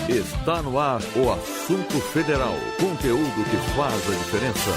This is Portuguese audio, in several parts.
Está no ar o Assunto Federal. Conteúdo que faz a diferença.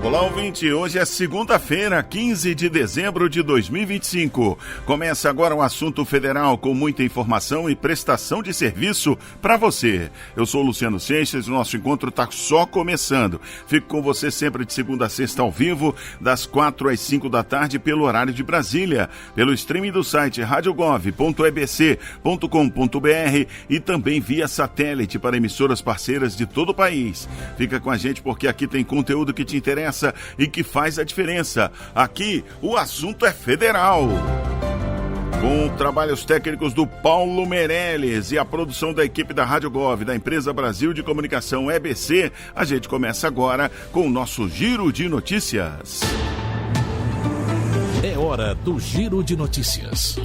Olá, ouvinte. Hoje é segunda-feira, 15 de dezembro de 2025. Começa agora o Assunto Federal com muita informação e prestação de serviço para você. Eu sou o Luciano Seixas e o nosso encontro está só começando. Fico com você sempre de segunda a sexta ao vivo, das 4 às 5 da tarde pelo horário de Brasília, pelo streaming do site radiogov.ebc.com.br e também via satélite para emissoras parceiras de todo o país. Fica com a gente porque aqui tem conteúdo que te interessa e que faz a diferença. Aqui o assunto é federal. Com trabalhos técnicos do Paulo Meirelles e a produção da equipe da Rádio Gov, da Empresa Brasil de Comunicação EBC, a gente começa agora com o nosso Giro de Notícias. É hora do Giro de Notícias.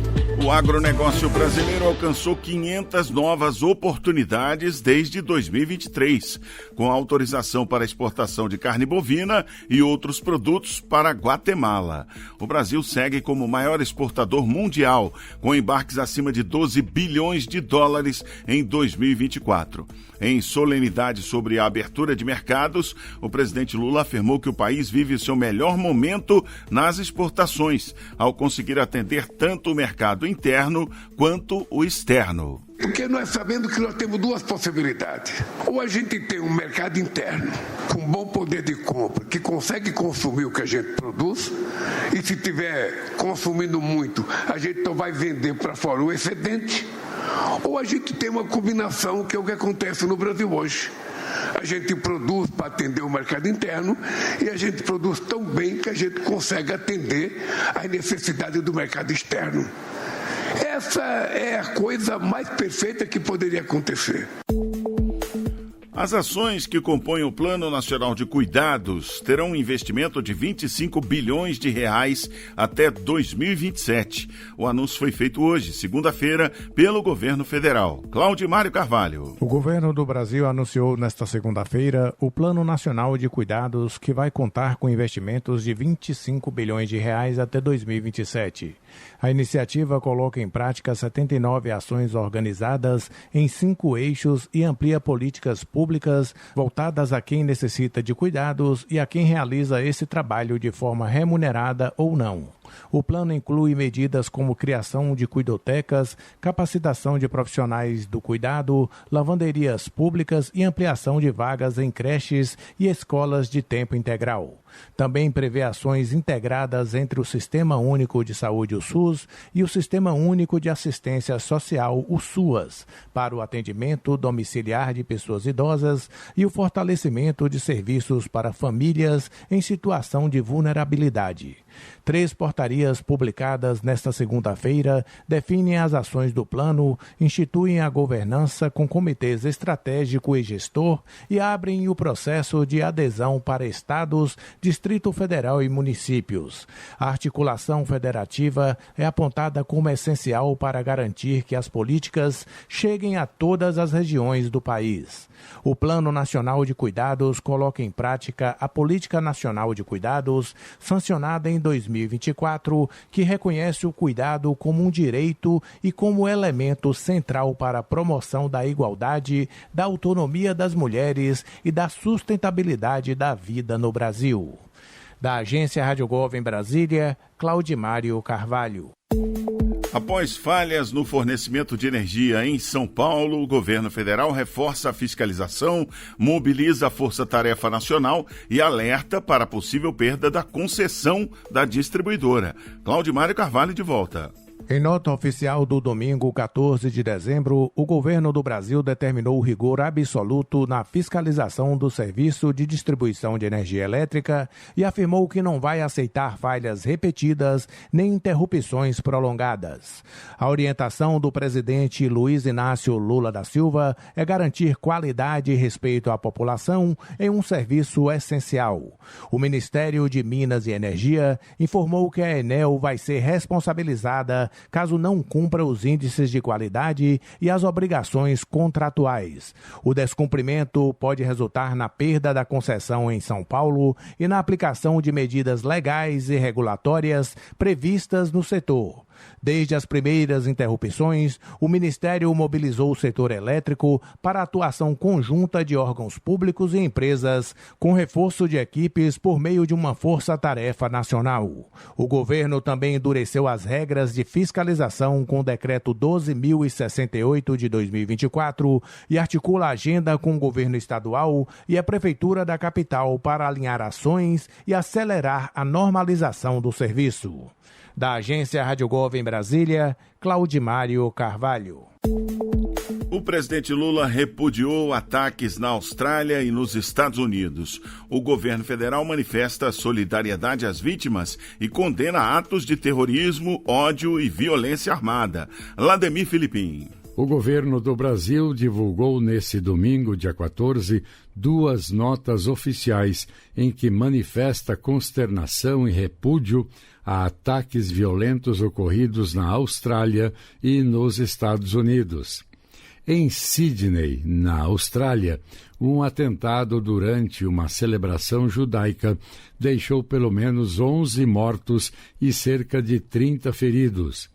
O agronegócio brasileiro alcançou 500 novas oportunidades desde 2023, com autorização para exportação de carne bovina e outros produtos para Guatemala. O Brasil segue como o maior exportador mundial, com embarques acima de 12 bilhões de dólares em 2024. Em solenidade sobre a abertura de mercados, o presidente Lula afirmou que o país vive seu melhor momento nas exportações, ao conseguir atender tanto o mercado interno quanto o externo. Porque nós sabemos que nós temos duas possibilidades. Ou a gente tem um mercado interno com bom poder de compra, que consegue consumir o que a gente produz, e se estiver consumindo muito, a gente então vai vender para fora o excedente. Ou a gente tem uma combinação, que é o que acontece no Brasil hoje. A gente produz para atender o mercado interno e a gente produz tão bem que a gente consegue atender às necessidades do mercado externo. Essa é a coisa mais perfeita que poderia acontecer. As ações que compõem o Plano Nacional de Cuidados terão um investimento de 25 bilhões de reais até 2027. O anúncio foi feito hoje, segunda-feira, pelo governo federal. Claudimário Carvalho. O governo do Brasil anunciou nesta segunda-feira o Plano Nacional de Cuidados, que vai contar com investimentos de 25 bilhões de reais até 2027. A iniciativa coloca em prática 79 ações organizadas em 5 eixos e amplia políticas públicas voltadas a quem necessita de cuidados e a quem realiza esse trabalho de forma remunerada ou não. O plano inclui medidas como criação de cuidotecas, capacitação de profissionais do cuidado, lavanderias públicas e ampliação de vagas em creches e escolas de tempo integral. Também prevê ações integradas entre o Sistema Único de Saúde, o SUS, e o Sistema Único de Assistência Social, o SUAS, para o atendimento domiciliar de pessoas idosas e o fortalecimento de serviços para famílias em situação de vulnerabilidade. 3 portarias publicadas nesta segunda-feira definem as ações do plano, instituem a governança com comitês estratégico e gestor e abrem o processo de adesão para estados, Distrito Federal e municípios. A articulação federativa é apontada como essencial para garantir que as políticas cheguem a todas as regiões do país. O Plano Nacional de Cuidados coloca em prática a Política Nacional de Cuidados, sancionada em 2024, que reconhece o cuidado como um direito e como elemento central para a promoção da igualdade, da autonomia das mulheres e da sustentabilidade da vida no Brasil. Da Agência Rádio Gov em Brasília, Claudimário Carvalho. Após falhas no fornecimento de energia em São Paulo, o governo federal reforça a fiscalização, mobiliza a Força Tarefa Nacional e alerta para a possível perda da concessão da distribuidora. Claudimário Carvalho de volta. Em nota oficial do domingo 14 de dezembro, o governo do Brasil determinou o rigor absoluto na fiscalização do serviço de distribuição de energia elétrica e afirmou que não vai aceitar falhas repetidas nem interrupções prolongadas. A orientação do presidente Luiz Inácio Lula da Silva é garantir qualidade e respeito à população em um serviço essencial. O Ministério de Minas e Energia informou que a Enel vai ser responsabilizada caso não cumpra os índices de qualidade e as obrigações contratuais. O descumprimento pode resultar na perda da concessão em São Paulo e na aplicação de medidas legais e regulatórias previstas no setor. Desde as primeiras interrupções, o Ministério mobilizou o setor elétrico para a atuação conjunta de órgãos públicos e empresas, com reforço de equipes por meio de uma força-tarefa nacional. O governo também endureceu as regras de fiscalização com o Decreto 12.068 de 2024 e articula a agenda com o governo estadual e a Prefeitura da capital para alinhar ações e acelerar a normalização do serviço. Da agência Rádio Gov em Brasília, Claudimário Carvalho. O presidente Lula repudiou ataques na Austrália e nos Estados Unidos. O governo federal manifesta solidariedade às vítimas e condena atos de terrorismo, ódio e violência armada. Lademir Filipim. O governo do Brasil divulgou nesse domingo, dia 14, 2 notas oficiais em que manifesta consternação e repúdio a ataques violentos ocorridos na Austrália e nos Estados Unidos. Em Sydney, na Austrália, um atentado durante uma celebração judaica deixou pelo menos 11 mortos e cerca de 30 feridos.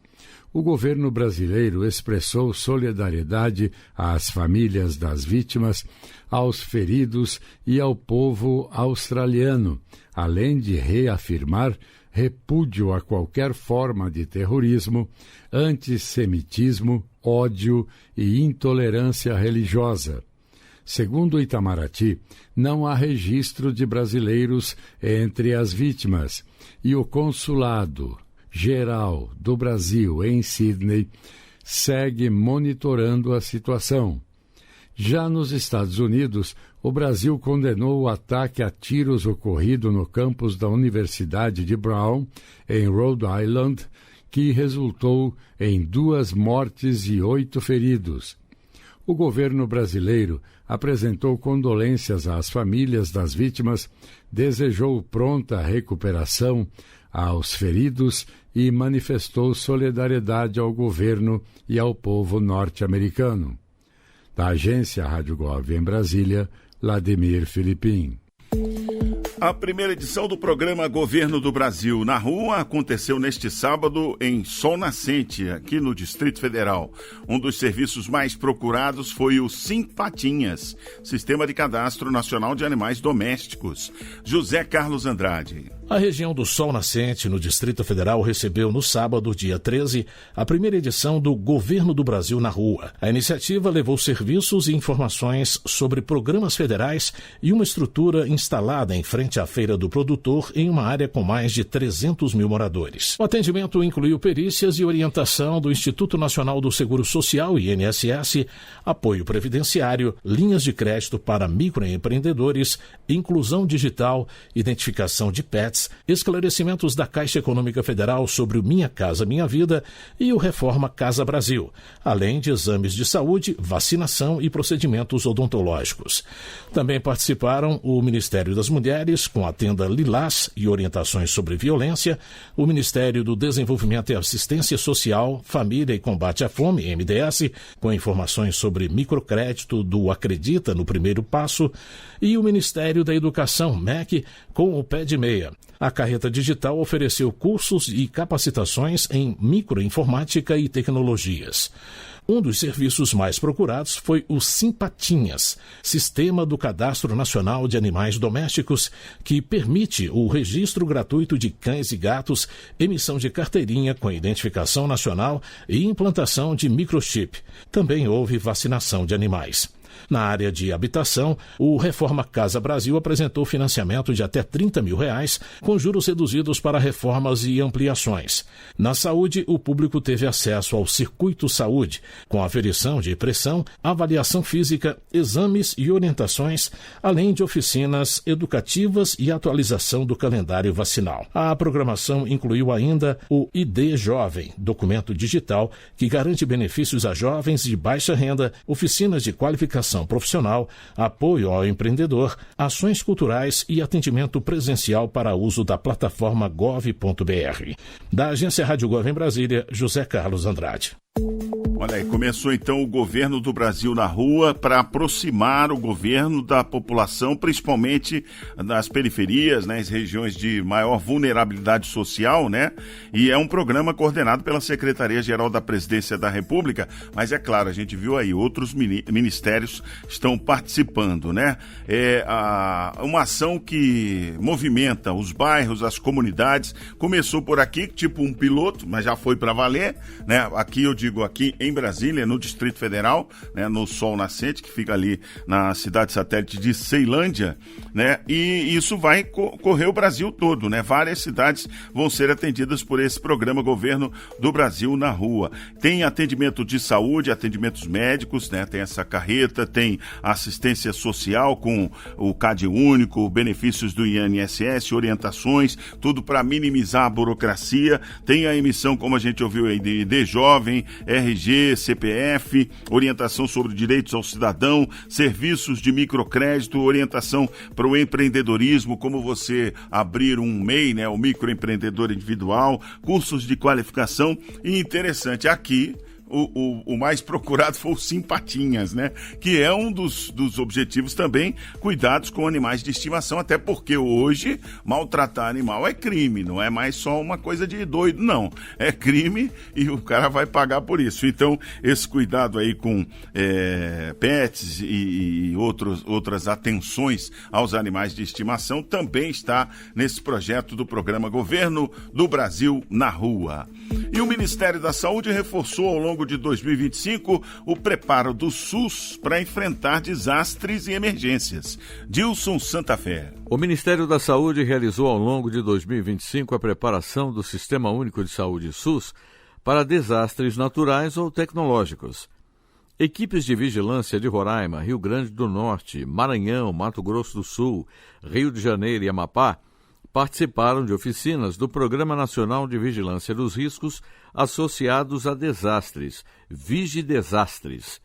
O governo brasileiro expressou solidariedade às famílias das vítimas, aos feridos e ao povo australiano, além de reafirmar repúdio a qualquer forma de terrorismo, antissemitismo, ódio e intolerância religiosa. Segundo Itamaraty, não há registro de brasileiros entre as vítimas e o Consulado Geral do Brasil em Sydney segue monitorando a situação. Já nos Estados Unidos, o Brasil condenou o ataque a tiros ocorrido no campus da Universidade de Brown, em Rhode Island, que resultou em 2 mortes e 8 feridos. O governo brasileiro apresentou condolências às famílias das vítimas, desejou pronta recuperação aos feridos e manifestou solidariedade ao governo e ao povo norte-americano. Da agência Rádio Gov em Brasília, Lademir Filipim. A primeira edição do programa Governo do Brasil na Rua aconteceu neste sábado em Sol Nascente, aqui no Distrito Federal. Um dos serviços mais procurados foi o Simpatinhas, Sistema de Cadastro Nacional de Animais Domésticos. José Carlos Andrade. A região do Sol Nascente, no Distrito Federal, recebeu no sábado, dia 13, a primeira edição do Governo do Brasil na Rua. A iniciativa levou serviços e informações sobre programas federais e uma estrutura instalada em frente à Feira do Produtor em uma área com mais de 300 mil moradores. O atendimento incluiu perícias e orientação do Instituto Nacional do Seguro Social, INSS, apoio previdenciário, linhas de crédito para microempreendedores, inclusão digital, identificação de pets, esclarecimentos da Caixa Econômica Federal sobre o Minha Casa Minha Vida e o Reforma Casa Brasil, além de exames de saúde, vacinação e procedimentos odontológicos. Também participaram o Ministério das Mulheres, com a tenda Lilás e orientações sobre violência, o Ministério do Desenvolvimento e Assistência Social, Família e Combate à Fome, MDS, com informações sobre microcrédito do Acredita no Primeiro Passo, e o Ministério da Educação, MEC, com o Pé de Meia. A Carreta Digital ofereceu cursos e capacitações em microinformática e tecnologias. Um dos serviços mais procurados foi o Simpatinhas, Sistema do Cadastro Nacional de Animais Domésticos, que permite o registro gratuito de cães e gatos, emissão de carteirinha com identificação nacional e implantação de microchip. Também houve vacinação de animais. Na área de habitação, o Reforma Casa Brasil apresentou financiamento de até R$30 mil, com juros reduzidos para reformas e ampliações. Na saúde, o público teve acesso ao Circuito Saúde, com aferição de pressão, avaliação física, exames e orientações, além de oficinas educativas e atualização do calendário vacinal. A programação incluiu ainda o ID Jovem, documento digital que garante benefícios a jovens de baixa renda, oficinas de qualificação profissional, apoio ao empreendedor, ações culturais e atendimento presencial para uso da plataforma gov.br. Da agência Rádio Gov em Brasília, José Carlos Andrade. Olha aí, começou então o governo do Brasil na rua para aproximar o governo da população, principalmente das periferias, né, as regiões de maior vulnerabilidade social, né? E é um programa coordenado pela Secretaria-Geral da Presidência da República, mas é claro, a gente viu aí, outros ministérios estão participando, né? Uma ação que movimenta os bairros, as comunidades, começou por aqui, tipo um piloto, mas já foi para valer, né? Aqui eu digo aqui em Brasília, no Distrito Federal, né, no Sol Nascente, que fica ali na cidade satélite de Ceilândia, né, e isso vai correr o Brasil todo, né, várias cidades vão ser atendidas por esse programa Governo do Brasil na Rua. Tem atendimento de saúde, atendimentos médicos, né, tem essa carreta, tem assistência social com o CAD único, benefícios do INSS, orientações, tudo para minimizar a burocracia, tem a emissão, como a gente ouviu aí, de jovem, RG, CPF, orientação sobre direitos ao cidadão, serviços de microcrédito, orientação para o empreendedorismo, como você abrir um MEI, né, o microempreendedor individual, cursos de qualificação. E interessante, aqui o mais procurado foi o Simpatinhas, né? Que é um dos objetivos também, cuidados com animais de estimação, até porque hoje maltratar animal é crime, não é mais só uma coisa de doido, não. É crime e o cara vai pagar por isso. Então, esse cuidado aí com pets e outras atenções aos animais de estimação também está nesse projeto do programa Governo do Brasil na Rua. E o Ministério da Saúde reforçou ao longo de 2025 o preparo do SUS para enfrentar desastres e emergências. Dilson Santa Fé. O Ministério da Saúde realizou ao longo de 2025 a preparação do Sistema Único de Saúde SUS para desastres naturais ou tecnológicos. Equipes de vigilância de Roraima, Rio Grande do Norte, Maranhão, Mato Grosso do Sul, Rio de Janeiro e Amapá participaram de oficinas do Programa Nacional de Vigilância dos Riscos associados a desastres, Vigidesastres.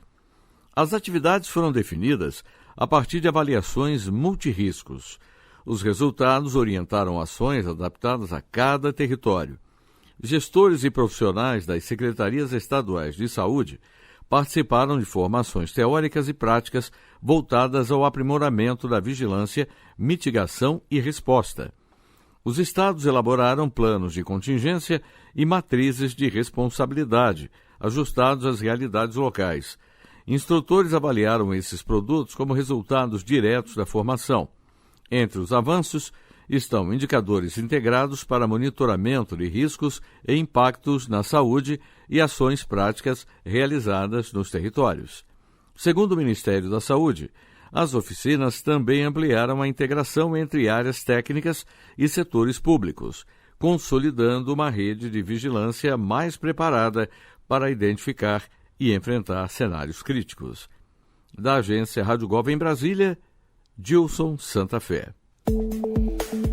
As atividades foram definidas a partir de avaliações multirriscos. Os resultados orientaram ações adaptadas a cada território. Gestores e profissionais das Secretarias Estaduais de Saúde participaram de formações teóricas e práticas voltadas ao aprimoramento da vigilância, mitigação e resposta. Os estados elaboraram planos de contingência e matrizes de responsabilidade, ajustados às realidades locais. Instrutores avaliaram esses produtos como resultados diretos da formação. Entre os avanços estão indicadores integrados para monitoramento de riscos e impactos na saúde e ações práticas realizadas nos territórios. Segundo o Ministério da Saúde, as oficinas também ampliaram a integração entre áreas técnicas e setores públicos, consolidando uma rede de vigilância mais preparada para identificar e enfrentar cenários críticos. Da agência Rádio Gov em Brasília, Dilson Santa Fé.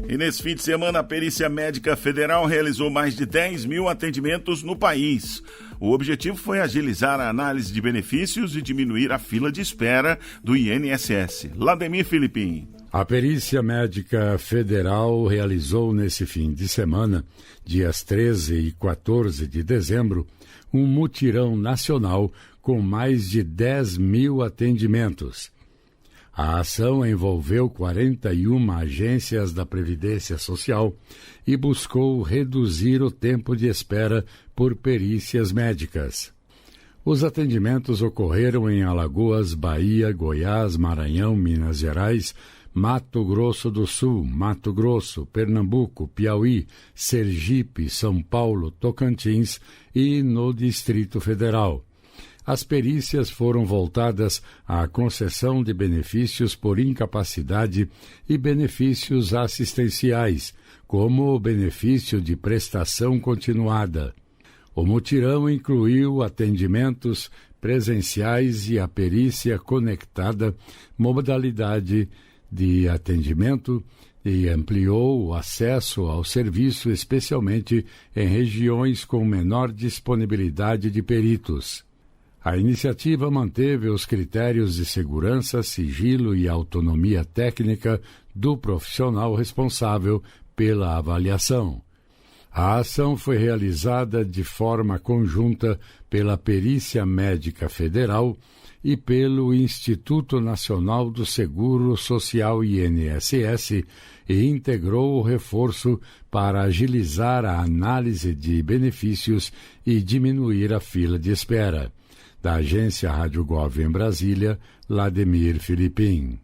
E nesse fim de semana, a Perícia Médica Federal realizou mais de 10 mil atendimentos no país. O objetivo foi agilizar a análise de benefícios e diminuir a fila de espera do INSS. Lademir Filipim. A Perícia Médica Federal realizou nesse fim de semana, dias 13 e 14 de dezembro, um mutirão nacional com mais de 10 mil atendimentos. A ação envolveu 41 agências da Previdência Social e buscou reduzir o tempo de espera por perícias médicas. Os atendimentos ocorreram em Alagoas, Bahia, Goiás, Maranhão, Minas Gerais, Mato Grosso do Sul, Mato Grosso, Pernambuco, Piauí, Sergipe, São Paulo, Tocantins e no Distrito Federal. As perícias foram voltadas à concessão de benefícios por incapacidade e benefícios assistenciais, como o benefício de prestação continuada. O mutirão incluiu atendimentos presenciais e a perícia conectada, modalidade de atendimento, e ampliou o acesso ao serviço, especialmente em regiões com menor disponibilidade de peritos. A iniciativa manteve os critérios de segurança, sigilo e autonomia técnica do profissional responsável pela avaliação. A ação foi realizada de forma conjunta pela Perícia Médica Federal e pelo Instituto Nacional do Seguro Social INSS e integrou o reforço para agilizar a análise de benefícios e diminuir a fila de espera. Da agência Rádio Gov em Brasília, Lademir Filipim.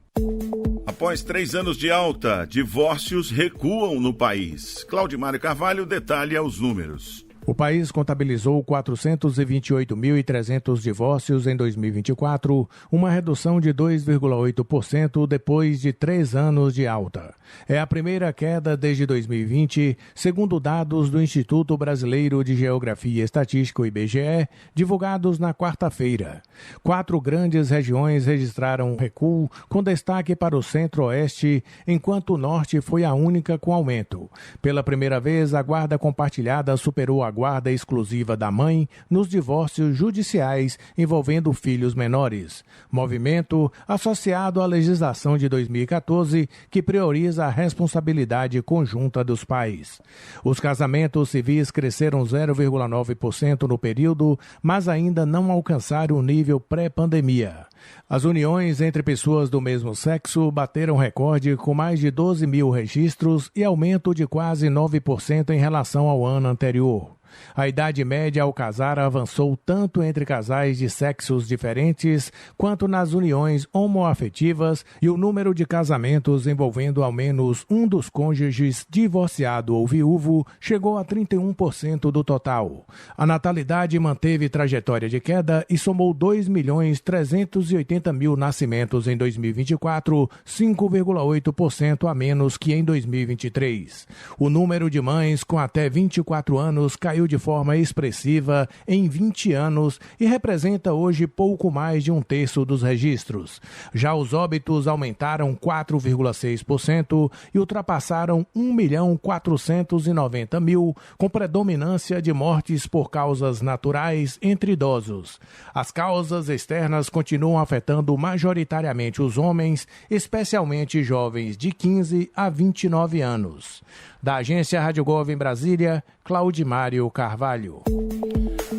Após 3 anos de alta, divórcios recuam no país. Claudimário Carvalho detalha os números. O país contabilizou 428.300 divórcios em 2024, uma redução de 2,8% depois de 3 anos de alta. É a primeira queda desde 2020, segundo dados do Instituto Brasileiro de Geografia e Estatística, o IBGE, divulgados na quarta-feira. 4 grandes regiões registraram recuo, com destaque para o centro-oeste, enquanto o norte foi a única com aumento. Pela primeira vez, a guarda compartilhada superou a guarda exclusiva da mãe nos divórcios judiciais envolvendo filhos menores. Movimento associado à legislação de 2014 que prioriza a responsabilidade conjunta dos pais. Os casamentos civis cresceram 0,9% no período, mas ainda não alcançaram o nível pré-pandemia. As uniões entre pessoas do mesmo sexo bateram recorde com mais de 12 mil registros e aumento de quase 9% em relação ao ano anterior. A idade média ao casar avançou tanto entre casais de sexos diferentes quanto nas uniões homoafetivas e o número de casamentos envolvendo ao menos um dos cônjuges divorciado ou viúvo chegou a 31% do total. A natalidade manteve trajetória de queda e somou 2.380.000 nascimentos em 2024, 5,8% a menos que em 2023. O número de mães com até 24 anos caiu de forma expressiva em 20 anos e representa hoje pouco mais de 1/3 dos registros. Já os óbitos aumentaram 4,6% e ultrapassaram 1.490.000, com predominância de mortes por causas naturais entre idosos. As causas externas continuam afetando majoritariamente os homens, especialmente jovens de 15 a 29 anos. Da agência Rádio Gov em Brasília, Claudimário Carvalho.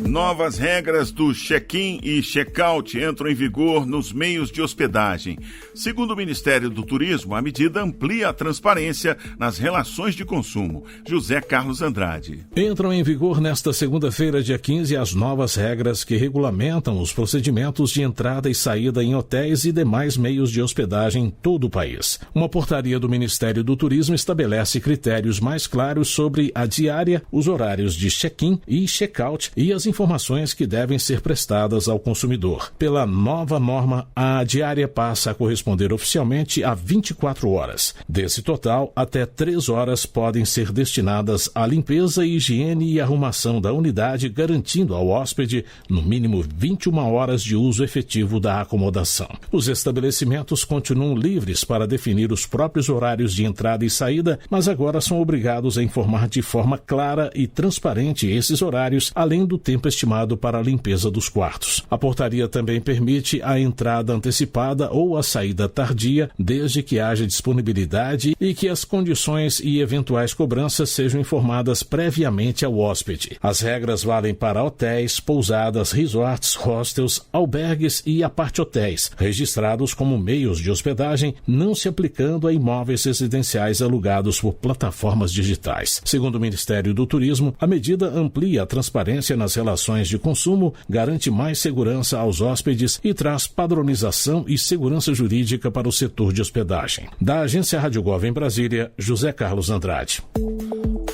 Novas regras do check-in e check-out entram em vigor nos meios de hospedagem. Segundo o Ministério do Turismo, a medida amplia a transparência nas relações de consumo. José Carlos Andrade. Entram em vigor nesta segunda-feira, dia 15, as novas regras que regulamentam os procedimentos de entrada e saída em hotéis e demais meios de hospedagem em todo o país. Uma portaria do Ministério do Turismo estabelece critérios mais claros sobre a diária, os horários de check-in e check-out e as informações que devem ser prestadas ao consumidor. Pela nova norma, a diária passa a corresponder oficialmente a 24 horas. Desse total, até 3 horas podem ser destinadas à limpeza, higiene e arrumação da unidade, garantindo ao hóspede, no mínimo 21 horas de uso efetivo da acomodação. Os estabelecimentos continuam livres para definir os próprios horários de entrada e saída, mas agora são obrigados a informar de forma clara e transparente esses horários, além do tempo estimado para a limpeza dos quartos. A portaria também permite a entrada antecipada ou a saída tardia, desde que haja disponibilidade e que as condições e eventuais cobranças sejam informadas previamente ao hóspede. As regras valem para hotéis, pousadas, resorts, hostels, albergues e apart-hotéis, registrados como meios de hospedagem, não se aplicando a imóveis residenciais alugados por plataformas digitais. Segundo o Ministério do Turismo, a medida amplia a transparência nas relações de consumo, garante mais segurança aos hóspedes e traz padronização e segurança jurídica para o setor de hospedagem. Da agência Rádio Gov em Brasília, José Carlos Andrade.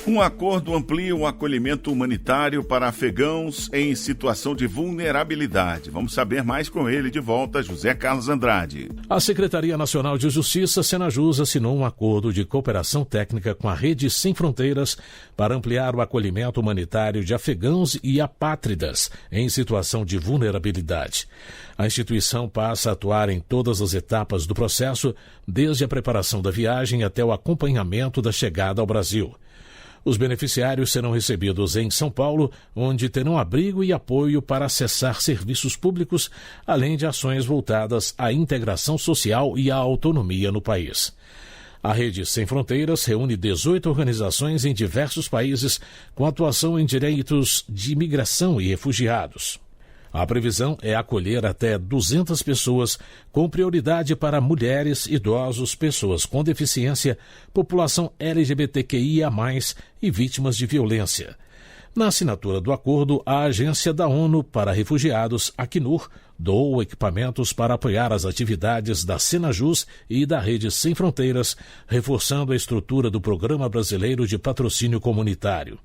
Um acordo amplia o acolhimento humanitário para afegãos em situação de vulnerabilidade. Vamos saber mais com ele. De volta, José Carlos Andrade. A Secretaria Nacional de Justiça, Senajus, assinou um acordo de cooperação técnica com a Rede Sem Fronteiras para ampliar o acolhimento humanitário de afegãos e apátridas em situação de vulnerabilidade. A instituição passa a atuar em todas as etapas do processo, desde a preparação da viagem até o acompanhamento da chegada ao Brasil. Os beneficiários serão recebidos em São Paulo, onde terão abrigo e apoio para acessar serviços públicos, além de ações voltadas à integração social e à autonomia no país. A Rede Sem Fronteiras reúne 18 organizações em diversos países com atuação em direitos de imigração e refugiados. A previsão é acolher até 200 pessoas, com prioridade para mulheres, idosos, pessoas com deficiência, população LGBTQIA+, e vítimas de violência. Na assinatura do acordo, a Agência da ONU para Refugiados, Acnur, doou equipamentos para apoiar as atividades da Senajus e da Rede Sem Fronteiras, reforçando a estrutura do Programa Brasileiro de Patrocínio Comunitário.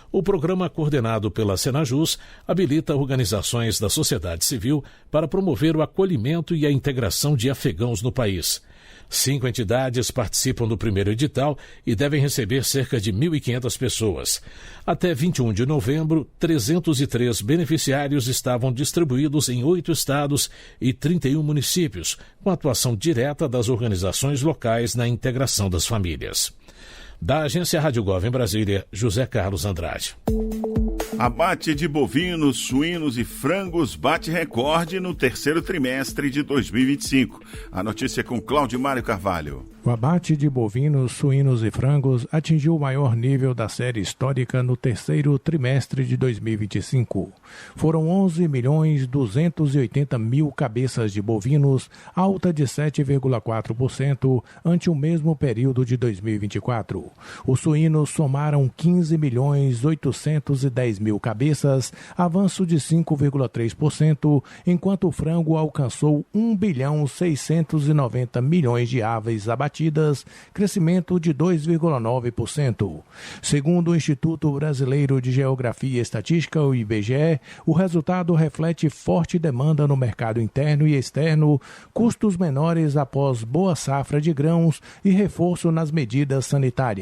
O programa, coordenado pela Senajus, habilita organizações da sociedade civil para promover o acolhimento e a integração de afegãos no país. 5 entidades participam do primeiro edital e devem receber cerca de 1.500 pessoas. Até 21 de novembro, 303 beneficiários estavam distribuídos em 8 estados e 31 municípios, com atuação direta das organizações locais na integração das famílias. Da Agência Rádio Gov em Brasília, José Carlos Andrade. Abate de bovinos, suínos e frangos bate recorde no terceiro trimestre de 2025. A notícia é com Claudimário Carvalho. O abate de bovinos, suínos e frangos atingiu o maior nível da série histórica no terceiro trimestre de 2025. Foram 11.280.000 cabeças de bovinos, alta de 7,4% ante o mesmo período de 2024. Os suínos somaram 15.810.000 cabeças, avanço de 5,3%, enquanto o frango alcançou 1.690.000.000 de aves abatidas, crescimento de 2,9%. Segundo o Instituto Brasileiro de Geografia e Estatística, o IBGE, o resultado reflete forte demanda no mercado interno e externo, custos menores após boa safra de grãos e reforço nas medidas sanitárias.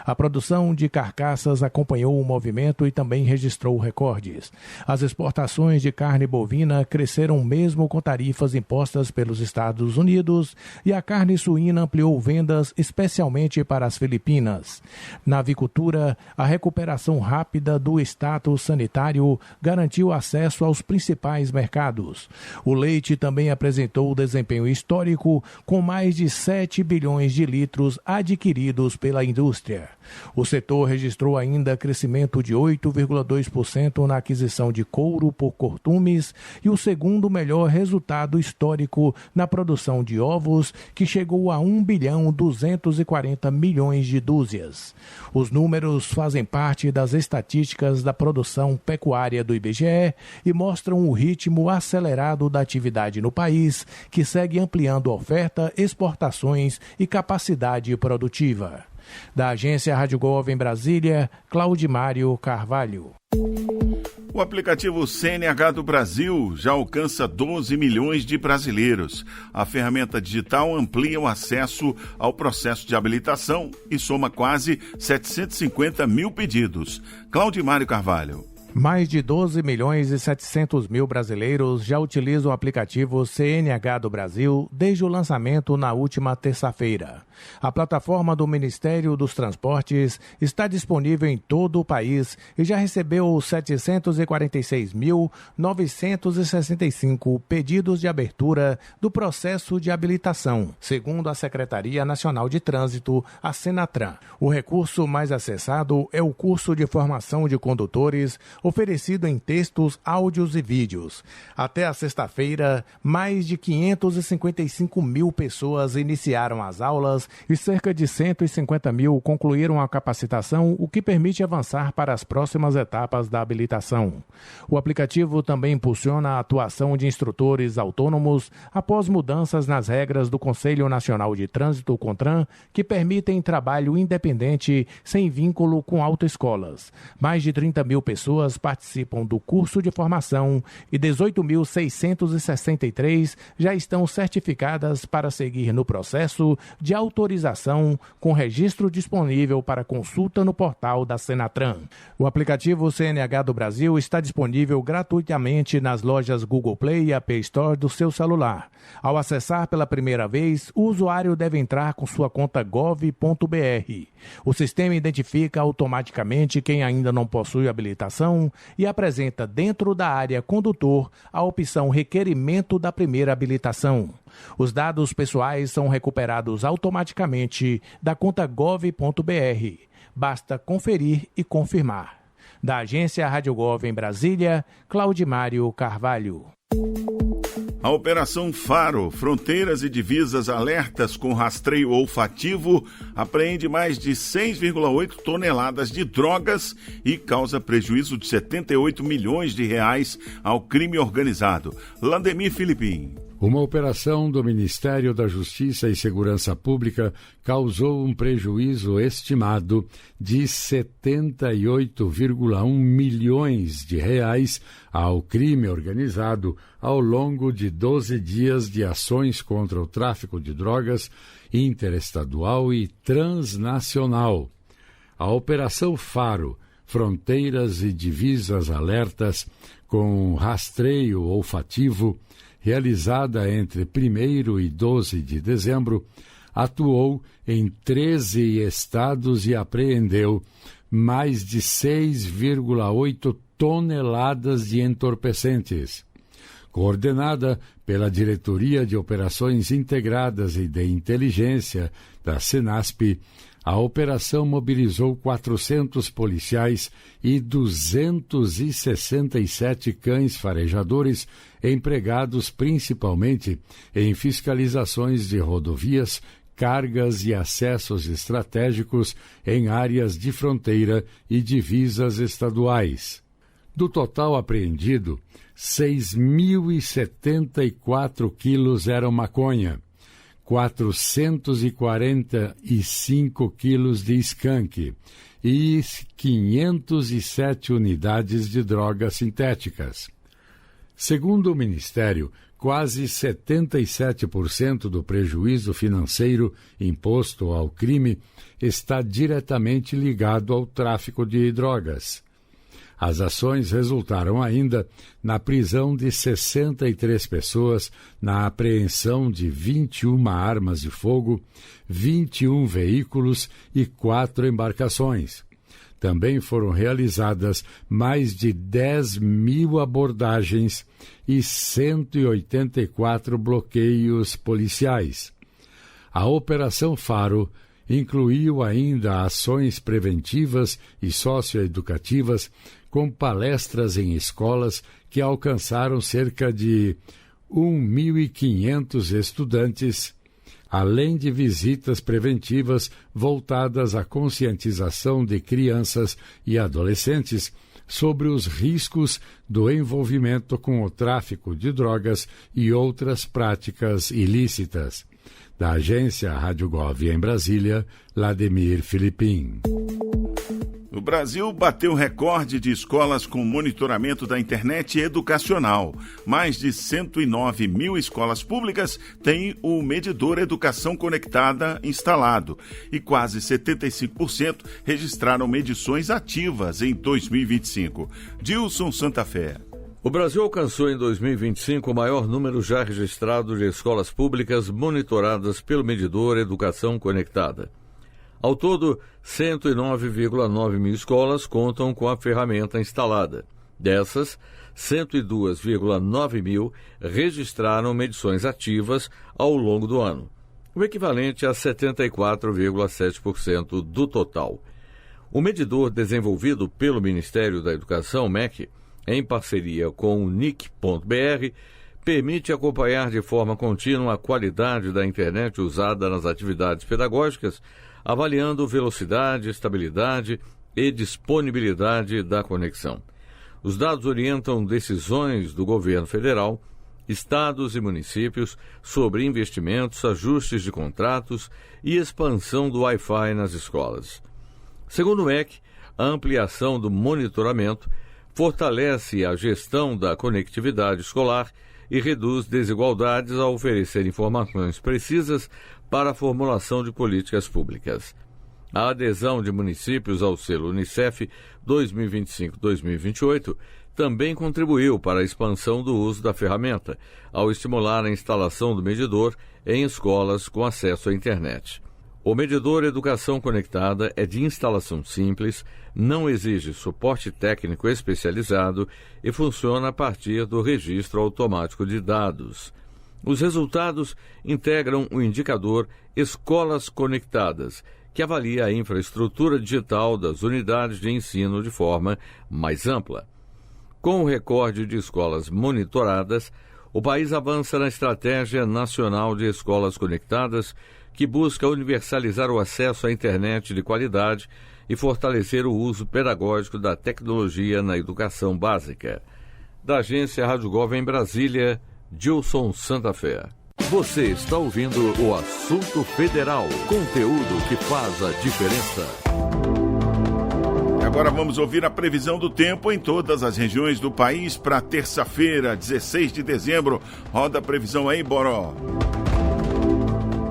A produção de carcaças acompanhou o movimento e também registrou recordes. As exportações de carne bovina cresceram mesmo com tarifas impostas pelos Estados Unidos e a carne suína ampliou vendas especialmente para as Filipinas. Na avicultura, a recuperação rápida do status sanitário garantiu acesso aos principais mercados. O leite também apresentou desempenho histórico, com mais de 7 bilhões de litros adquiridos pela indústria. O setor registrou ainda crescimento de 8,2% na aquisição de couro por cortumes e o segundo melhor resultado histórico na produção de ovos, que chegou a 1.240 bilhões de dúzias. Os números fazem parte das estatísticas da produção pecuária do IBGE e mostram o ritmo acelerado da atividade no país, que segue ampliando oferta, exportações e capacidade produtiva. Da Agência Rádio Gov em Brasília, Claudimário Carvalho. O aplicativo CNH do Brasil já alcança 12 milhões de brasileiros. A ferramenta digital amplia o acesso ao processo de habilitação e soma quase 750 mil pedidos. Claudimário Carvalho. Mais de 12 milhões e 700 mil brasileiros já utilizam o aplicativo CNH do Brasil desde o lançamento na última terça-feira. A plataforma do Ministério dos Transportes está disponível em todo o país e já recebeu 746.965 pedidos de abertura do processo de habilitação, segundo a Secretaria Nacional de Trânsito, a Senatran. O recurso mais acessado é o curso de formação de condutores, oferecido em textos, áudios e vídeos. Até a sexta-feira, mais de 555 mil pessoas iniciaram as aulas e cerca de 150 mil concluíram a capacitação, o que permite avançar para as próximas etapas da habilitação. O aplicativo também impulsiona a atuação de instrutores autônomos após mudanças nas regras do Conselho Nacional de Trânsito, CONTRAN, que permitem trabalho independente sem vínculo com autoescolas. Mais de 30 mil pessoas participam do curso de formação e 18.663 já estão certificadas para seguir no processo de autorização com registro disponível para consulta no portal da Senatran. O aplicativo CNH do Brasil está disponível gratuitamente nas lojas Google Play e App Store do seu celular. Ao acessar pela primeira vez, o usuário deve entrar com sua conta gov.br. O sistema identifica automaticamente quem ainda não possui habilitação habilitação e apresenta dentro da área condutor a opção requerimento da primeira habilitação. Os dados pessoais são recuperados automaticamente da conta gov.br. Basta conferir e confirmar. Da agência Rádio Gov em Brasília, Claudimário Carvalho. A Operação Faro, Fronteiras e Divisas Alertas com Rastreio Olfativo, apreende mais de 6,8 toneladas de drogas e causa prejuízo de 78 milhões de reais ao crime organizado. Landemir Filipim. Uma operação do Ministério da Justiça e Segurança Pública causou um prejuízo estimado de 78,1 milhões de reais ao crime organizado ao longo de 12 dias de ações contra o tráfico de drogas interestadual e transnacional. A Operação Faro, Fronteiras e Divisas Alertas com Rastreio Olfativo, realizada entre 1º e 12 de dezembro, atuou em 13 estados e apreendeu mais de 6,8 toneladas de entorpecentes. Coordenada pela Diretoria de Operações Integradas e de Inteligência da Senasp, a operação mobilizou 400 policiais e 267 cães farejadores empregados principalmente em fiscalizações de rodovias, cargas e acessos estratégicos em áreas de fronteira e divisas estaduais. Do total apreendido, 6.074 quilos eram maconha, 445 quilos de skunk e 507 unidades de drogas sintéticas. Segundo o Ministério, quase 77% do prejuízo financeiro imposto ao crime está diretamente ligado ao tráfico de drogas. As ações resultaram ainda na prisão de 63 pessoas, na apreensão de 21 armas de fogo, 21 veículos e 4 embarcações. Também foram realizadas mais de 10.000 abordagens e 184 bloqueios policiais. A Operação Faro incluiu ainda ações preventivas e socioeducativas com palestras em escolas que alcançaram cerca de 1.500 estudantes, além de visitas preventivas voltadas à conscientização de crianças e adolescentes sobre os riscos do envolvimento com o tráfico de drogas e outras práticas ilícitas. Da agência Rádio Gov em Brasília, Landemir Filipim. O Brasil bateu recorde de escolas com monitoramento da internet educacional. Mais de 109 mil escolas públicas têm o medidor Educação Conectada instalado e quase 75% registraram medições ativas em 2025. Dilson Santa Fé. O Brasil alcançou em 2025 o maior número já registrado de escolas públicas monitoradas pelo medidor Educação Conectada. Ao todo, 109,9 mil escolas contam com a ferramenta instalada. Dessas, 102,9 mil registraram medições ativas ao longo do ano, o equivalente a 74,7% do total. O medidor desenvolvido pelo Ministério da Educação, MEC, em parceria com o NIC.br, permite acompanhar de forma contínua a qualidade da internet usada nas atividades pedagógicas, avaliando velocidade, estabilidade e disponibilidade da conexão. Os dados orientam decisões do governo federal, estados e municípios sobre investimentos, ajustes de contratos e expansão do Wi-Fi nas escolas. Segundo o MEC, a ampliação do monitoramento fortalece a gestão da conectividade escolar e reduz desigualdades ao oferecer informações precisas para a formulação de políticas públicas. A adesão de municípios ao selo Unicef 2025-2028 também contribuiu para a expansão do uso da ferramenta, ao estimular a instalação do medidor em escolas com acesso à internet. O medidor Educação Conectada é de instalação simples, não exige suporte técnico especializado e funciona a partir do registro automático de dados. Os resultados integram o indicador Escolas Conectadas, que avalia a infraestrutura digital das unidades de ensino de forma mais ampla. Com o recorde de escolas monitoradas, o país avança na Estratégia Nacional de Escolas Conectadas, que busca universalizar o acesso à internet de qualidade e fortalecer o uso pedagógico da tecnologia na educação básica. Da agência Rádio Gov em Brasília, Gilson Santa Fé. Você está ouvindo o Assunto Federal, conteúdo que faz a diferença. Agora vamos ouvir a previsão do tempo em todas as regiões do país para terça-feira, 16 de dezembro. Roda a previsão aí, Boró.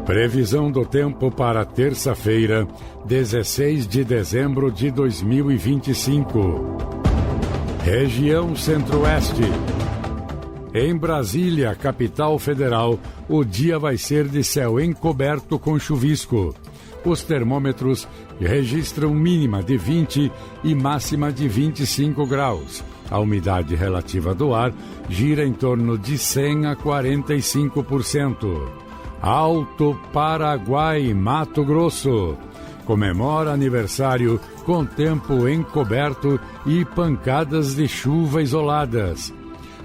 Previsão do tempo para terça-feira, 16 de dezembro de 2025. Região Centro-Oeste. Em Brasília, capital federal, o dia vai ser de céu encoberto com chuvisco. Os termômetros registram mínima de 20 e máxima de 25 graus. A umidade relativa do ar gira em torno de 100 a 45%. Alto Paraguai, Mato Grosso. Comemora aniversário com tempo encoberto e pancadas de chuva isoladas.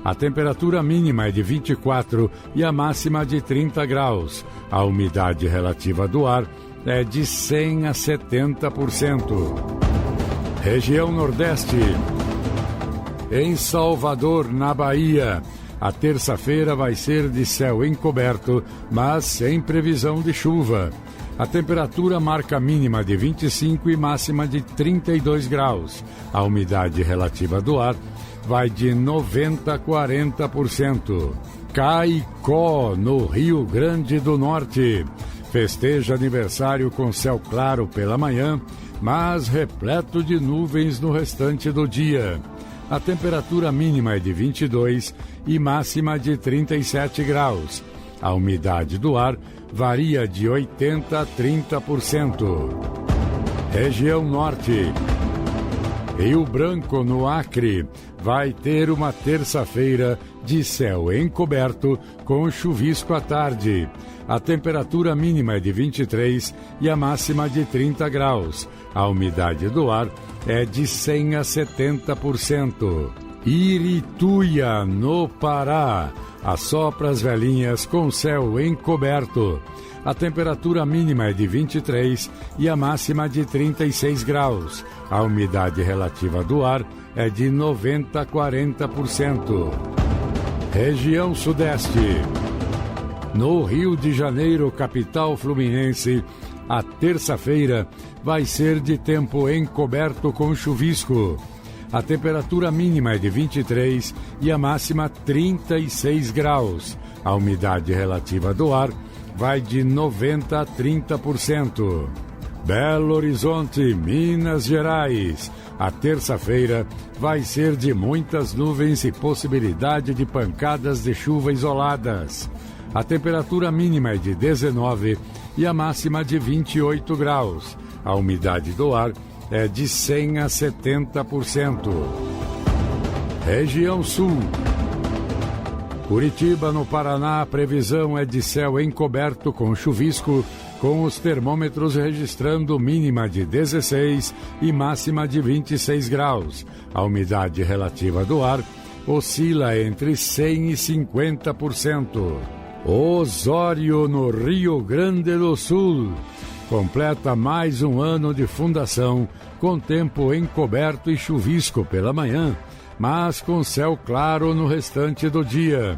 A temperatura mínima é de 24 e a máxima de 30 graus. A umidade relativa do ar é de 100 a 70%. Região Nordeste. Em Salvador, na Bahia, a terça-feira vai ser de céu encoberto, mas sem previsão de chuva. A temperatura marca mínima de 25 e máxima de 32 graus. A umidade relativa do ar vai de 90 a 40%. Caicó, no Rio Grande do Norte. Festeja aniversário com céu claro pela manhã, mas repleto de nuvens no restante do dia. A temperatura mínima é de 22 e máxima de 37 graus. A umidade do ar varia de 80 a 30%. Região Norte. Rio Branco, no Acre, vai ter uma terça-feira de céu encoberto com chuvisco à tarde. A temperatura mínima é de 23 e a máxima de 30 graus. A umidade do ar é de 100 a 70%. Irituia, no Pará. Assopra as velhinhas com céu encoberto. A temperatura mínima é de 23 e a máxima de 36 graus. A umidade relativa do ar é de 90 a 40%. Região Sudeste. No Rio de Janeiro, capital fluminense, a terça-feira vai ser de tempo encoberto com chuvisco. A temperatura mínima é de 23 e a máxima 36 graus. A umidade relativa do ar vai de 90 a 30%. Belo Horizonte, Minas Gerais. A terça-feira vai ser de muitas nuvens e possibilidade de pancadas de chuva isoladas. A temperatura mínima é de 19 e a máxima de 28 graus. A umidade do ar é de 100 a 70%. Região Sul. Curitiba, no Paraná, a previsão é de céu encoberto com chuvisco, com os termômetros registrando mínima de 16 e máxima de 26 graus. A umidade relativa do ar oscila entre 100 e 50%. Osório, no Rio Grande do Sul, completa mais um ano de fundação, com tempo encoberto e chuvisco pela manhã, mas com céu claro no restante do dia.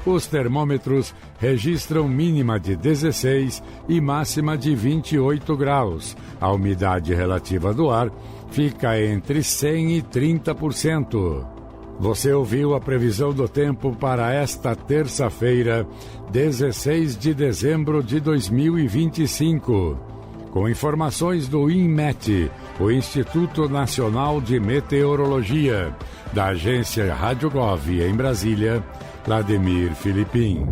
Os termômetros registram mínima de 16 e máxima de 28 graus. A umidade relativa do ar fica entre 100 e 30%. Você ouviu a previsão do tempo para esta terça-feira, 16 de dezembro de 2025. Com informações do INMET, o Instituto Nacional de Meteorologia, da agência Rádio Gov em Brasília, Vladimir Filipim.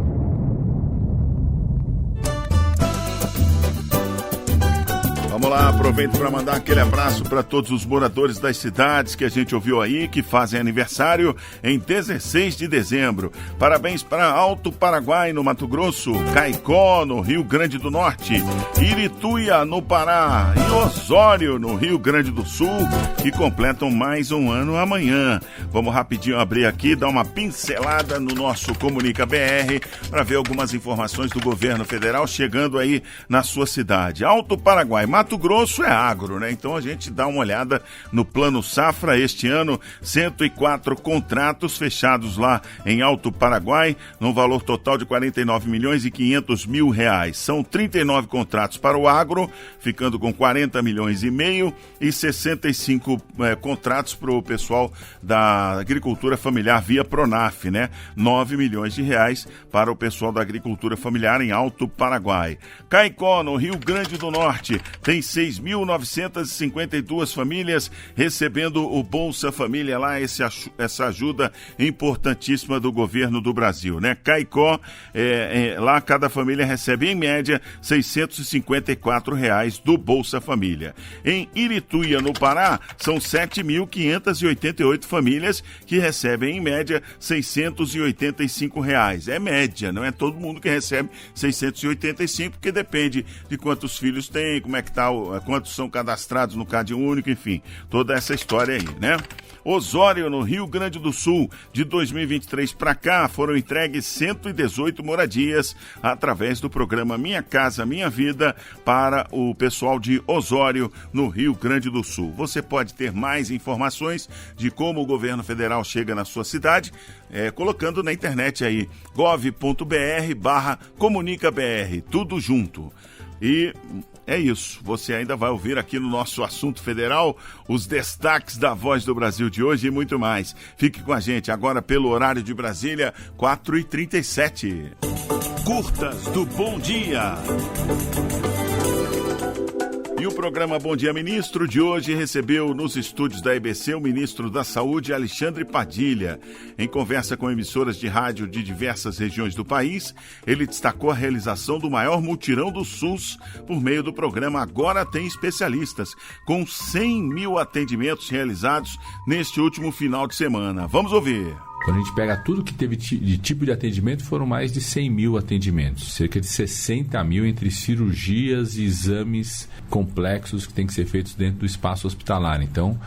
Vamos lá, aproveito para mandar aquele abraço para todos os moradores das cidades que a gente ouviu aí, que fazem aniversário em 16 de dezembro. Parabéns para Alto Paraguai, no Mato Grosso, Caicó, no Rio Grande do Norte, Irituia, no Pará e Osório, no Rio Grande do Sul, que completam mais um ano amanhã. Vamos rapidinho abrir aqui, dar uma pincelada no nosso Comunica BR para ver algumas informações do governo federal chegando aí na sua cidade. Alto Paraguai, Mato Grosso é agro, né? Então a gente dá uma olhada no Plano Safra. Este ano, 104 contratos fechados lá em Alto Paraguai, num valor total de 49 milhões e 500 mil reais. São 39 contratos para o agro, ficando com 40 milhões e meio, e 65 contratos para o pessoal da agricultura familiar via Pronaf, né? 9 milhões de reais para o pessoal da agricultura familiar em Alto Paraguai. Caicó, no Rio Grande do Norte, tem 6.952 famílias recebendo o Bolsa Família lá, essa ajuda importantíssima do governo do Brasil, né? Caicó, lá cada família recebe em média R$654 do Bolsa Família. Em Irituia, no Pará, são 7.588 famílias que recebem em média R$685. É média, não é todo mundo que recebe 685, porque depende de quantos filhos tem, como é que tá, quantos são cadastrados no Cade Único, enfim, toda essa história aí, né? Osório, no Rio Grande do Sul, de 2023 para cá, foram entregues 118 moradias através do programa Minha Casa Minha Vida para o pessoal de Osório, no Rio Grande do Sul. Você pode ter mais informações de como o governo federal chega na sua cidade, colocando na internet aí, gov.br/comunicabr, tudo junto. E é isso, você ainda vai ouvir aqui no nosso Assunto Federal os destaques da Voz do Brasil de hoje e muito mais. Fique com a gente agora pelo horário de Brasília, 4h37. Curtas do Bom Dia. E o programa Bom Dia Ministro de hoje recebeu nos estúdios da EBC o ministro da Saúde, Alexandre Padilha. Em conversa com emissoras de rádio de diversas regiões do país, ele destacou a realização do maior mutirão do SUS por meio do programa Agora Tem Especialistas, com 100 mil atendimentos realizados neste último final de semana. Vamos ouvir. Quando a gente pega tudo que teve de tipo de atendimento, foram mais de 100 mil atendimentos. Cerca de 60 mil entre cirurgias e exames complexos que têm que ser feitos dentro do espaço hospitalar. Então,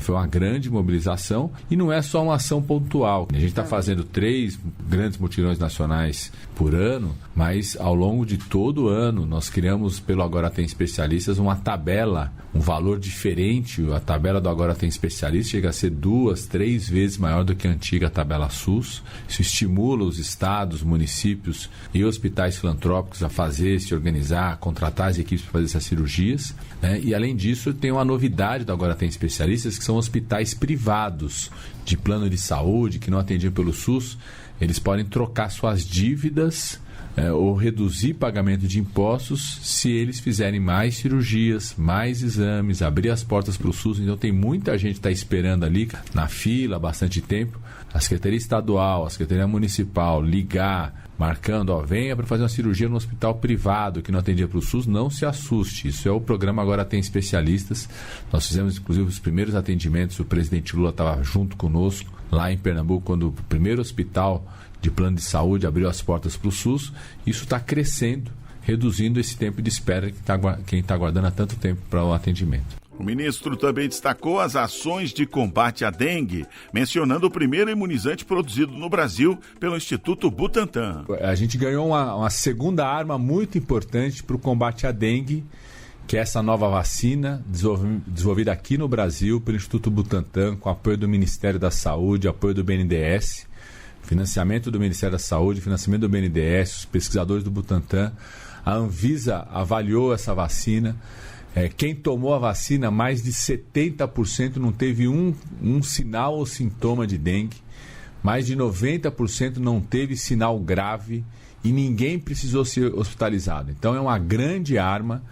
foi uma grande mobilização e não é só uma ação pontual. A gente está fazendo 3 grandes mutirões nacionais por ano, mas ao longo de todo o ano nós criamos, pelo Agora Tem Especialistas, uma tabela, um valor diferente. A tabela do Agora Tem Especialistas chega a ser 2, 3 vezes maior do que a antiga tabela SUS. Isso estimula os estados, municípios e hospitais filantrópicos a se organizar, a contratar as equipes para fazer essas cirurgias, né? E além disso, tem uma novidade do Agora Tem Especialistas, que são hospitais privados de plano de saúde que não atendiam pelo SUS. Eles podem trocar suas dívidas ou reduzir pagamento de impostos se eles fizerem mais cirurgias, mais exames, abrir as portas para o SUS. Então tem muita gente que está esperando ali na fila há bastante tempo. A Secretaria Estadual, a Secretaria Municipal ligar, marcando, venha para fazer uma cirurgia no hospital privado que não atendia para o SUS, não se assuste. Isso é o programa Agora Tem Especialistas. Nós fizemos, inclusive, os primeiros atendimentos. O presidente Lula estava junto conosco lá em Pernambuco, quando o primeiro hospital de plano de saúde abriu as portas para o SUS. Isso está crescendo, reduzindo esse tempo de espera que quem está aguardando há tanto tempo para o atendimento. O ministro também destacou as ações de combate à dengue, mencionando o primeiro imunizante produzido no Brasil pelo Instituto Butantan. A gente ganhou uma segunda arma muito importante para o combate à dengue, que é essa nova vacina desenvolvida aqui no Brasil pelo Instituto Butantan, com apoio do Ministério da Saúde, apoio do BNDES, financiamento do Ministério da Saúde, financiamento do BNDES, os pesquisadores do Butantan. A Anvisa avaliou essa vacina. Quem tomou a vacina, mais de 70% não teve um sinal ou sintoma de dengue. Mais de 90% não teve sinal grave e ninguém precisou ser hospitalizado. Então é uma grande arma.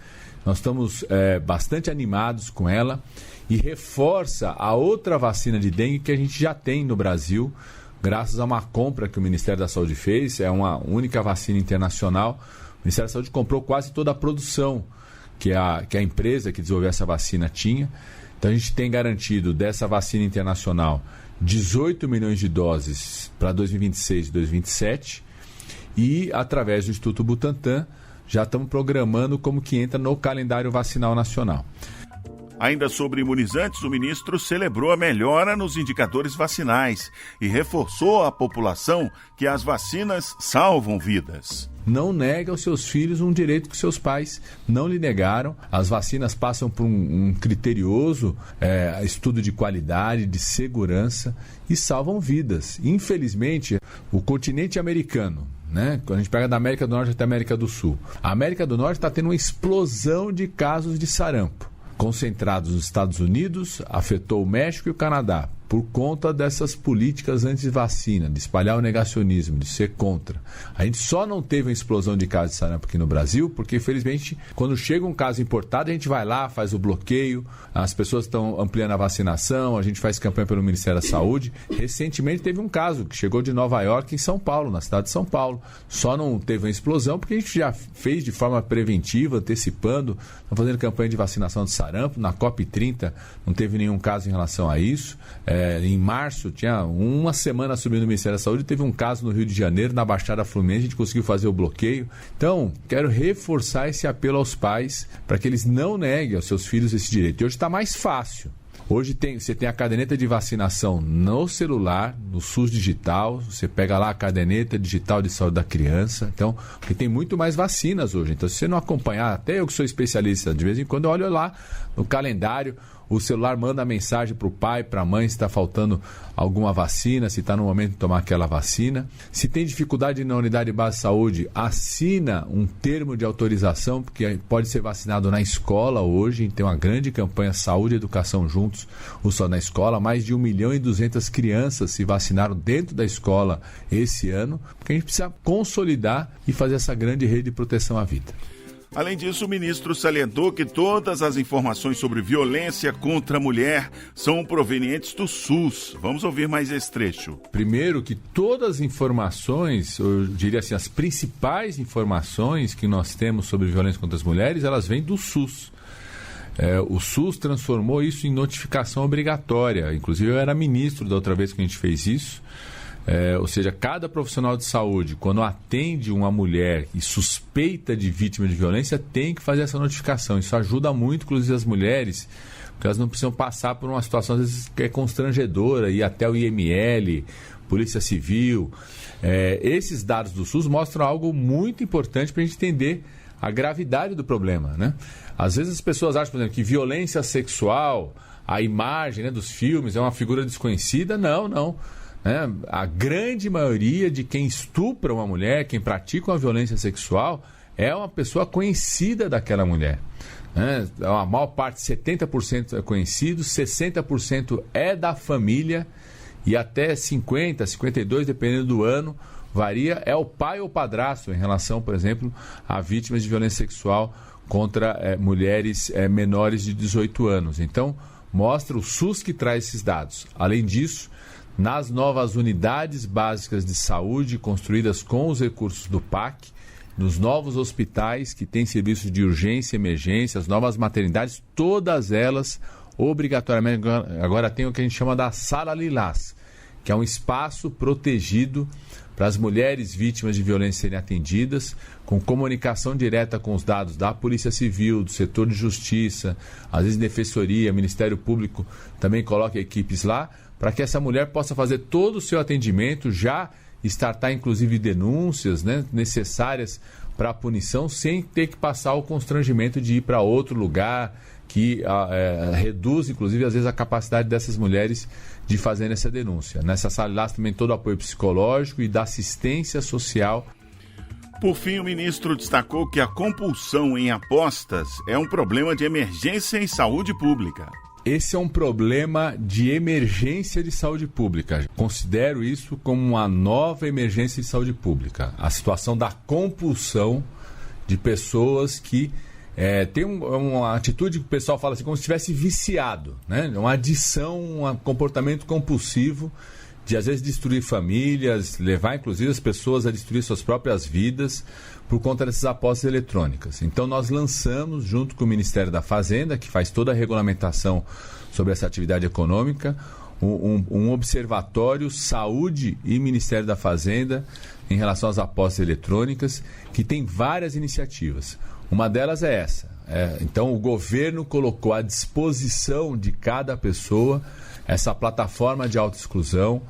Nós estamos bastante animados com ela e reforça a outra vacina de dengue que a gente já tem no Brasil, graças a uma compra que o Ministério da Saúde fez. É uma única vacina internacional. O Ministério da Saúde comprou quase toda a produção que a empresa que desenvolveu essa vacina tinha. Então a gente tem garantido dessa vacina internacional 18 milhões de doses para 2026 e 2027 e através do Instituto Butantan já estamos programando como que entra no calendário vacinal nacional. Ainda sobre imunizantes, o ministro celebrou a melhora nos indicadores vacinais e reforçou à população que as vacinas salvam vidas. Não nega aos seus filhos um direito que seus pais não lhe negaram. As vacinas passam por um criterioso estudo de qualidade, de segurança e salvam vidas. Infelizmente, o continente americano, né? Quando a gente pega da América do Norte até a América do Sul, a América do Norte está tendo uma explosão de casos de sarampo. Concentrados nos Estados Unidos, afetou o México e o Canadá, por conta dessas políticas anti-vacina, de espalhar o negacionismo, de ser contra. A gente só não teve uma explosão de casos de sarampo aqui no Brasil, porque, infelizmente, quando chega um caso importado, a gente vai lá, faz o bloqueio, as pessoas estão ampliando a vacinação, a gente faz campanha pelo Ministério da Saúde. Recentemente teve um caso que chegou de Nova York em São Paulo, na cidade de São Paulo. Só não teve uma explosão porque a gente já fez de forma preventiva, antecipando, estamos fazendo campanha de vacinação de sarampo. Na COP30 não teve nenhum caso em relação a isso. Em março, tinha uma semana subindo no Ministério da Saúde, teve um caso no Rio de Janeiro, na Baixada Fluminense, a gente conseguiu fazer o bloqueio. Então, quero reforçar esse apelo aos pais para que eles não neguem aos seus filhos esse direito. E hoje está mais fácil. Hoje você tem a caderneta de vacinação no celular, no SUS digital, você pega lá a caderneta digital de saúde da criança, então, porque tem muito mais vacinas hoje. Então, se você não acompanhar, até eu que sou especialista, de vez em quando eu olho lá no calendário, o celular manda mensagem para o pai, para a mãe, se está faltando alguma vacina, se está no momento de tomar aquela vacina. Se tem dificuldade na unidade de base de saúde, assina um termo de autorização, porque pode ser vacinado na escola hoje. Tem uma grande campanha Saúde e Educação Juntos, o Só na Escola. Mais de 1.200.000 crianças se vacinaram dentro da escola esse ano, porque a gente precisa consolidar e fazer essa grande rede de proteção à vida. Além disso, o ministro salientou que todas as informações sobre violência contra a mulher são provenientes do SUS. Vamos ouvir mais esse trecho. Primeiro, que todas as informações, eu diria assim, as principais informações que nós temos sobre violência contra as mulheres, elas vêm do SUS. O SUS transformou isso em notificação obrigatória. Inclusive, eu era ministro da outra vez que a gente fez isso. Ou seja, cada profissional de saúde, quando atende uma mulher e suspeita de vítima de violência, tem que fazer essa notificação. Isso ajuda muito, inclusive, as mulheres, porque elas não precisam passar por uma situação, às vezes, que é constrangedora, ir até o IML, Polícia Civil. Esses dados do SUS mostram algo muito importante para a gente entender a gravidade do problema, né? Às vezes as pessoas acham, por exemplo, que violência sexual, a imagem, né, dos filmes, é uma figura desconhecida. Não. A grande maioria de quem estupra uma mulher, quem pratica uma violência sexual, é uma pessoa conhecida daquela mulher. A maior parte, 70% é conhecido, 60% é da família e até 50%, 52%, dependendo do ano, varia, é o pai ou padrasto em relação, por exemplo, a vítimas de violência sexual contra mulheres menores de 18 anos. Então, mostra o SUS que traz esses dados. Além disso, nas novas unidades básicas de saúde construídas com os recursos do PAC, nos novos hospitais que têm serviços de urgência e emergência, as novas maternidades, todas elas obrigatoriamente agora tem o que a gente chama da Sala Lilás, que é um espaço protegido para as mulheres vítimas de violência serem atendidas, com comunicação direta com os dados da Polícia Civil, do setor de justiça, às vezes Defensoria, Ministério Público também coloca equipes lá, para que essa mulher possa fazer todo o seu atendimento, já startar inclusive denúncias, né, necessárias para a punição, sem ter que passar o constrangimento de ir para outro lugar, que reduz inclusive às vezes a capacidade dessas mulheres de fazerem essa denúncia. Nessa sala lá também todo o apoio psicológico e da assistência social. Por fim, o ministro destacou que a compulsão em apostas é um problema de emergência em saúde pública. Esse é um problema de emergência de saúde pública. Considero isso como uma nova emergência de saúde pública. A situação da compulsão de pessoas que tem uma atitude que o pessoal fala assim, como se estivesse viciado, né? Uma adição, um comportamento compulsivo de às vezes destruir famílias, levar inclusive as pessoas a destruir suas próprias vidas por conta dessas apostas eletrônicas. Então nós lançamos, junto com o Ministério da Fazenda, que faz toda a regulamentação sobre essa atividade econômica, um observatório Saúde e Ministério da Fazenda em relação às apostas eletrônicas, que tem várias iniciativas. Uma delas é essa. Então o governo colocou à disposição de cada pessoa essa plataforma de autoexclusão.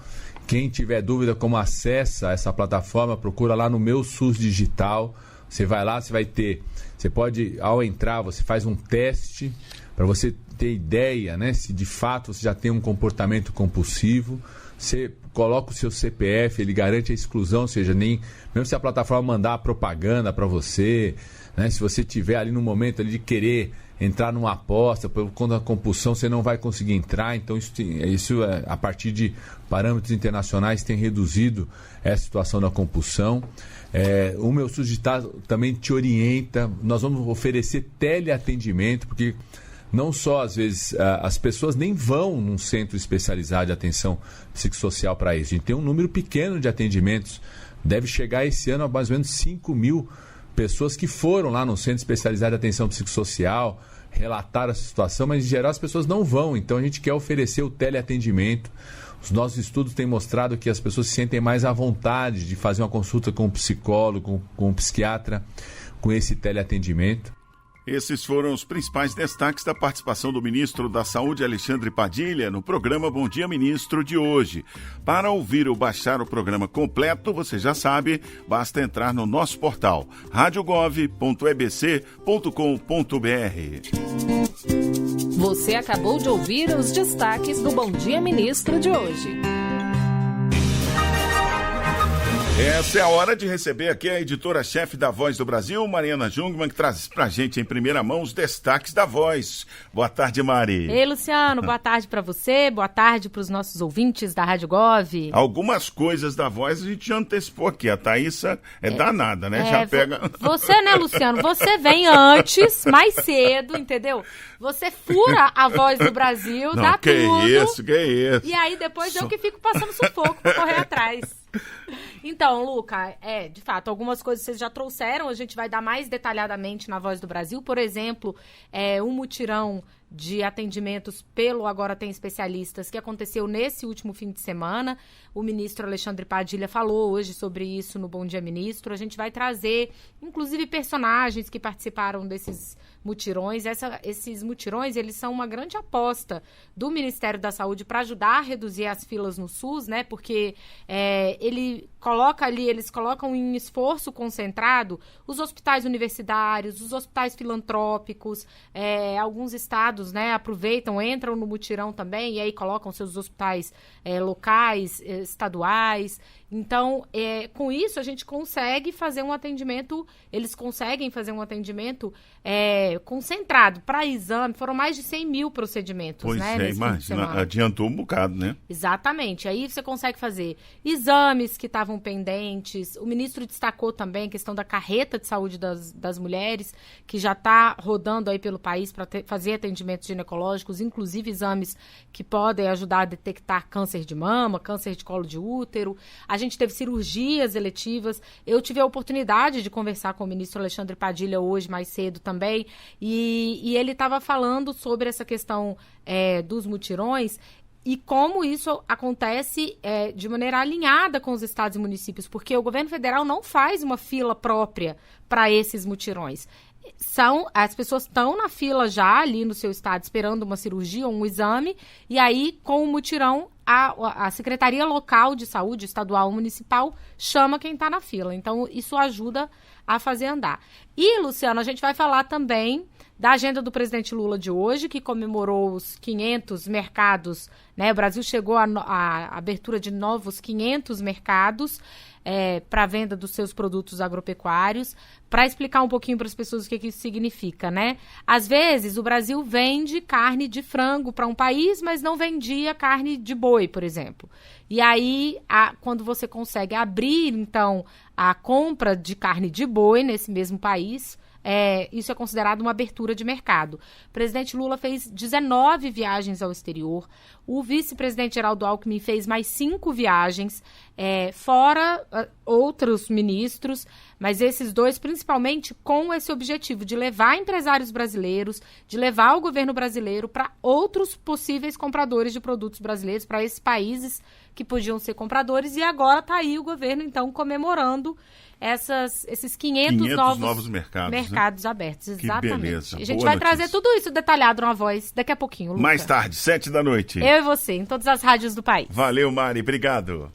Quem tiver dúvida como acessa essa plataforma, procura lá no Meu SUS Digital. Você vai lá, você pode, ao entrar, você faz um teste para você ter ideia, né, se de fato você já tem um comportamento compulsivo. Você coloca o seu CPF, ele garante a exclusão, ou seja, mesmo se a plataforma mandar a propaganda para você, né, se você tiver ali no momento ali de querer entrar numa aposta, por conta da compulsão, você não vai conseguir entrar. Então isso a partir de parâmetros internacionais tem reduzido essa situação da compulsão. O Meu SUS Digital também te orienta. Nós vamos oferecer teleatendimento, porque não só às vezes as pessoas nem vão num centro especializado de atenção psicossocial para isso. A gente tem um número pequeno de atendimentos, deve chegar esse ano a mais ou menos 5 mil pessoas que foram lá no Centro Especializado de Atenção Psicossocial, relataram essa situação, mas em geral as pessoas não vão. Então a gente quer oferecer o teleatendimento. Os nossos estudos têm mostrado que as pessoas se sentem mais à vontade de fazer uma consulta com um psicólogo, com um psiquiatra, com esse teleatendimento. Esses foram os principais destaques da participação do ministro da Saúde, Alexandre Padilha, no programa Bom Dia Ministro de hoje. Para ouvir ou baixar o programa completo, você já sabe, basta entrar no nosso portal radiogov.ebc.com.br. Você acabou de ouvir os destaques do Bom Dia Ministro de hoje. Essa é a hora de receber aqui a editora-chefe da Voz do Brasil, Mariana Jungmann, que traz pra gente em primeira mão os destaques da Voz. Boa tarde, Mari. Ei, Luciano, boa tarde pra você, boa tarde pros nossos ouvintes da Rádio Gov. Algumas coisas da Voz a gente já antecipou aqui. A Thaísa é danada, né? Já pega... Você, né, Luciano? Você vem antes, mais cedo, entendeu? Você fura a Voz do Brasil, Não, dá que tudo. isso. E aí depois eu que fico passando sufoco pra correr atrás. Então, Luca, de fato, algumas coisas vocês já trouxeram, a gente vai dar mais detalhadamente na Voz do Brasil. Por exemplo, um mutirão de atendimentos pelo Agora Tem Especialistas, que aconteceu nesse último fim de semana. O ministro Alexandre Padilha falou hoje sobre isso no Bom Dia Ministro. A gente vai trazer, inclusive, personagens que participaram desses mutirões. Esses mutirões, eles são uma grande aposta do Ministério da Saúde para ajudar a reduzir as filas no SUS, né? Porque eles colocam em esforço concentrado os hospitais universitários, os hospitais filantrópicos, alguns estados, né, aproveitam, entram no mutirão também e aí colocam seus hospitais locais, estaduais. Então, com isso, a gente consegue fazer um atendimento, eles conseguem fazer um atendimento concentrado para exame. Foram mais de 100 mil procedimentos, pois né? Imagina, adiantou um bocado, né? Exatamente. Aí você consegue fazer exames que estavam pendentes. O ministro destacou também a questão da carreta de saúde das mulheres, que já está rodando aí pelo país para fazer atendimentos ginecológicos, inclusive exames que podem ajudar a detectar câncer de mama, câncer de colo de útero. A gente teve cirurgias eletivas. Eu tive a oportunidade de conversar com o ministro Alexandre Padilha hoje, mais cedo também, e ele estava falando sobre essa questão dos mutirões e como isso acontece de maneira alinhada com os estados e municípios, porque o governo federal não faz uma fila própria para esses mutirões. As pessoas estão na fila já ali no seu estado esperando uma cirurgia ou um exame, e aí com o mutirão a Secretaria Local de Saúde, estadual ou municipal, chama quem está na fila. Então isso ajuda a fazer andar. E, Luciano, a gente vai falar também da agenda do presidente Lula de hoje, que comemorou os 500 mercados, né? O Brasil chegou à abertura de novos 500 mercados para a venda dos seus produtos agropecuários, para explicar um pouquinho para as pessoas o que isso significa, né? Às vezes, o Brasil vende carne de frango para um país, mas não vendia carne de boi, por exemplo. E aí, quando você consegue abrir, então, a compra de carne de boi nesse mesmo país, isso é considerado uma abertura de mercado. O presidente Lula fez 19 viagens ao exterior, o vice-presidente Geraldo Alckmin fez mais 5 viagens, fora outros ministros, mas esses dois principalmente com esse objetivo de levar empresários brasileiros, de levar o governo brasileiro para outros possíveis compradores de produtos brasileiros, para esses países que podiam ser compradores, e agora está aí o governo, então, comemorando esses 500 novos mercados abertos. Exatamente. Que beleza. A gente vai trazer tudo isso detalhado na Voz daqui a pouquinho, Luca. Mais tarde, 7h. Eu e você, em todas as rádios do país. Valeu, Mari. Obrigado.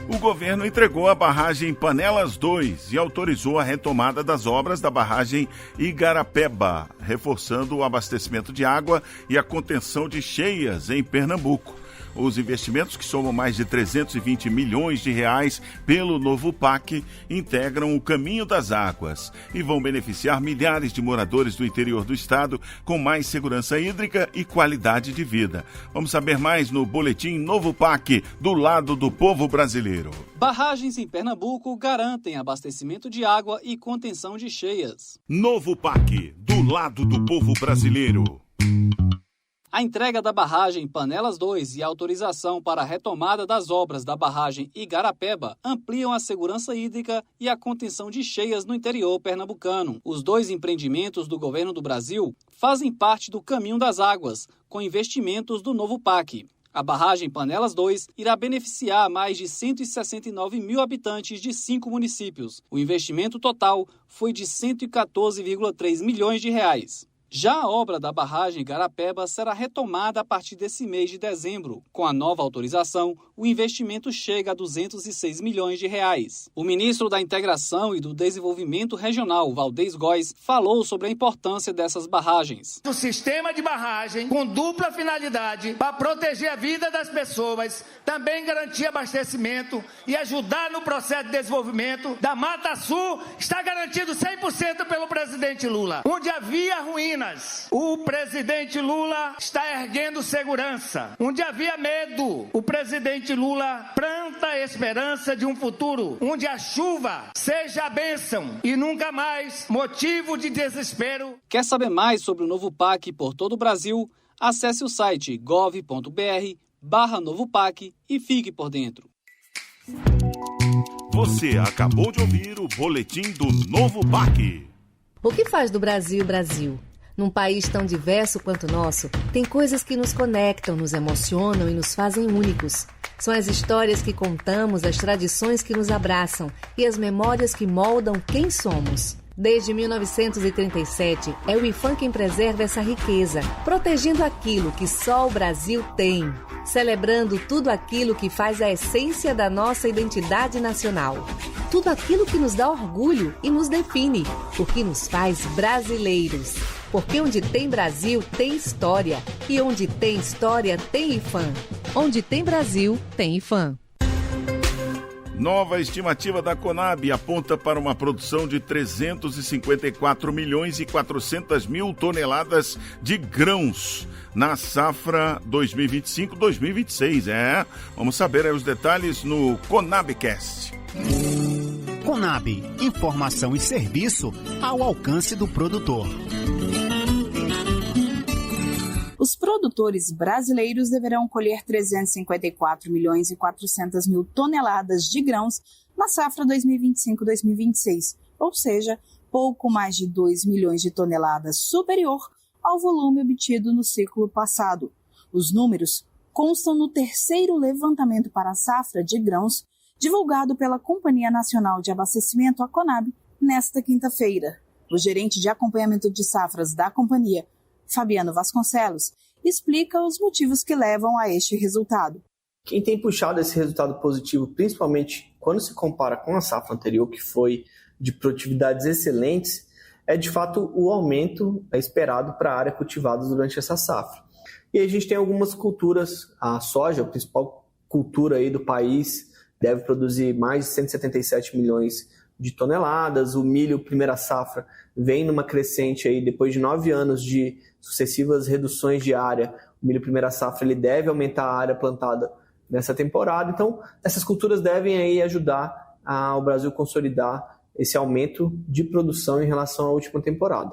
O governo entregou a barragem Panelas 2 e autorizou a retomada das obras da barragem Igarapeba, reforçando o abastecimento de água e a contenção de cheias em Pernambuco. Os investimentos, que somam mais de 320 milhões de reais pelo novo PAC, integram o Caminho das Águas e vão beneficiar milhares de moradores do interior do estado com mais segurança hídrica e qualidade de vida. Vamos saber mais no Boletim Novo PAC, do lado do povo brasileiro. Barragens em Pernambuco garantem abastecimento de água e contenção de cheias. Novo PAC, do lado do povo brasileiro. A entrega da barragem Panelas 2 e a autorização para a retomada das obras da barragem Igarapeba ampliam a segurança hídrica e a contenção de cheias no interior pernambucano. Os dois empreendimentos do governo do Brasil fazem parte do Caminho das Águas, com investimentos do novo PAC. A barragem Panelas 2 irá beneficiar mais de 169 mil habitantes de 5 municípios. O investimento total foi de 114,3 milhões de reais. Já a obra da barragem Igarapeba será retomada a partir desse mês de dezembro. Com a nova autorização, o investimento chega a 206 milhões de reais. O ministro da Integração e do Desenvolvimento Regional, Valdez Góes, falou sobre a importância dessas barragens. O sistema de barragem com dupla finalidade para proteger a vida das pessoas, também garantir abastecimento e ajudar no processo de desenvolvimento da Mata Sul, está garantido 100% pelo presidente Lula. Onde havia ruínas, o presidente Lula está erguendo segurança. Onde havia medo, o presidente Lula planta a esperança de um futuro onde a chuva seja a bênção e nunca mais motivo de desespero. Quer saber mais sobre o novo PAC por todo o Brasil? Acesse o site gov.br/Novo PAC e fique por dentro. Você acabou de ouvir o Boletim do Novo PAC. O que faz do Brasil Brasil? Num país tão diverso quanto o nosso, tem coisas que nos conectam, nos emocionam e nos fazem únicos. São as histórias que contamos, as tradições que nos abraçam e as memórias que moldam quem somos. Desde 1937, é o IPHAN quem preserva essa riqueza, protegendo aquilo que só o Brasil tem, celebrando tudo aquilo que faz a essência da nossa identidade nacional. Tudo aquilo que nos dá orgulho e nos define, o que nos faz brasileiros. Porque onde tem Brasil, tem história. E onde tem história, tem IPHAN. Onde tem Brasil, tem IPHAN. Nova estimativa da Conab aponta para uma produção de 354 milhões e 400 mil toneladas de grãos na safra 2025-2026. Vamos saber aí os detalhes no Conabcast. Conab, informação e serviço ao alcance do produtor. Os produtores brasileiros deverão colher 354 milhões e 400 mil toneladas de grãos na safra 2025-2026, ou seja, pouco mais de 2 milhões de toneladas superior ao volume obtido no ciclo passado. Os números constam no terceiro levantamento para a safra de grãos, divulgado pela Companhia Nacional de Abastecimento, a Conab, nesta quinta-feira. O gerente de acompanhamento de safras da companhia, Fabiano Vasconcelos, explica os motivos que levam a este resultado. Quem tem puxado esse resultado positivo, principalmente quando se compara com a safra anterior, que foi de produtividades excelentes, é de fato o aumento esperado para a área cultivada durante essa safra. E a gente tem algumas culturas, a soja, a principal cultura aí do país, deve produzir mais de 177 milhões de toneladas. O milho, primeira safra, vem numa crescente aí, depois de 9 anos de sucessivas reduções de área. O milho, primeira safra, ele deve aumentar a área plantada nessa temporada. Então, essas culturas devem aí ajudar ao Brasil consolidar esse aumento de produção em relação à última temporada.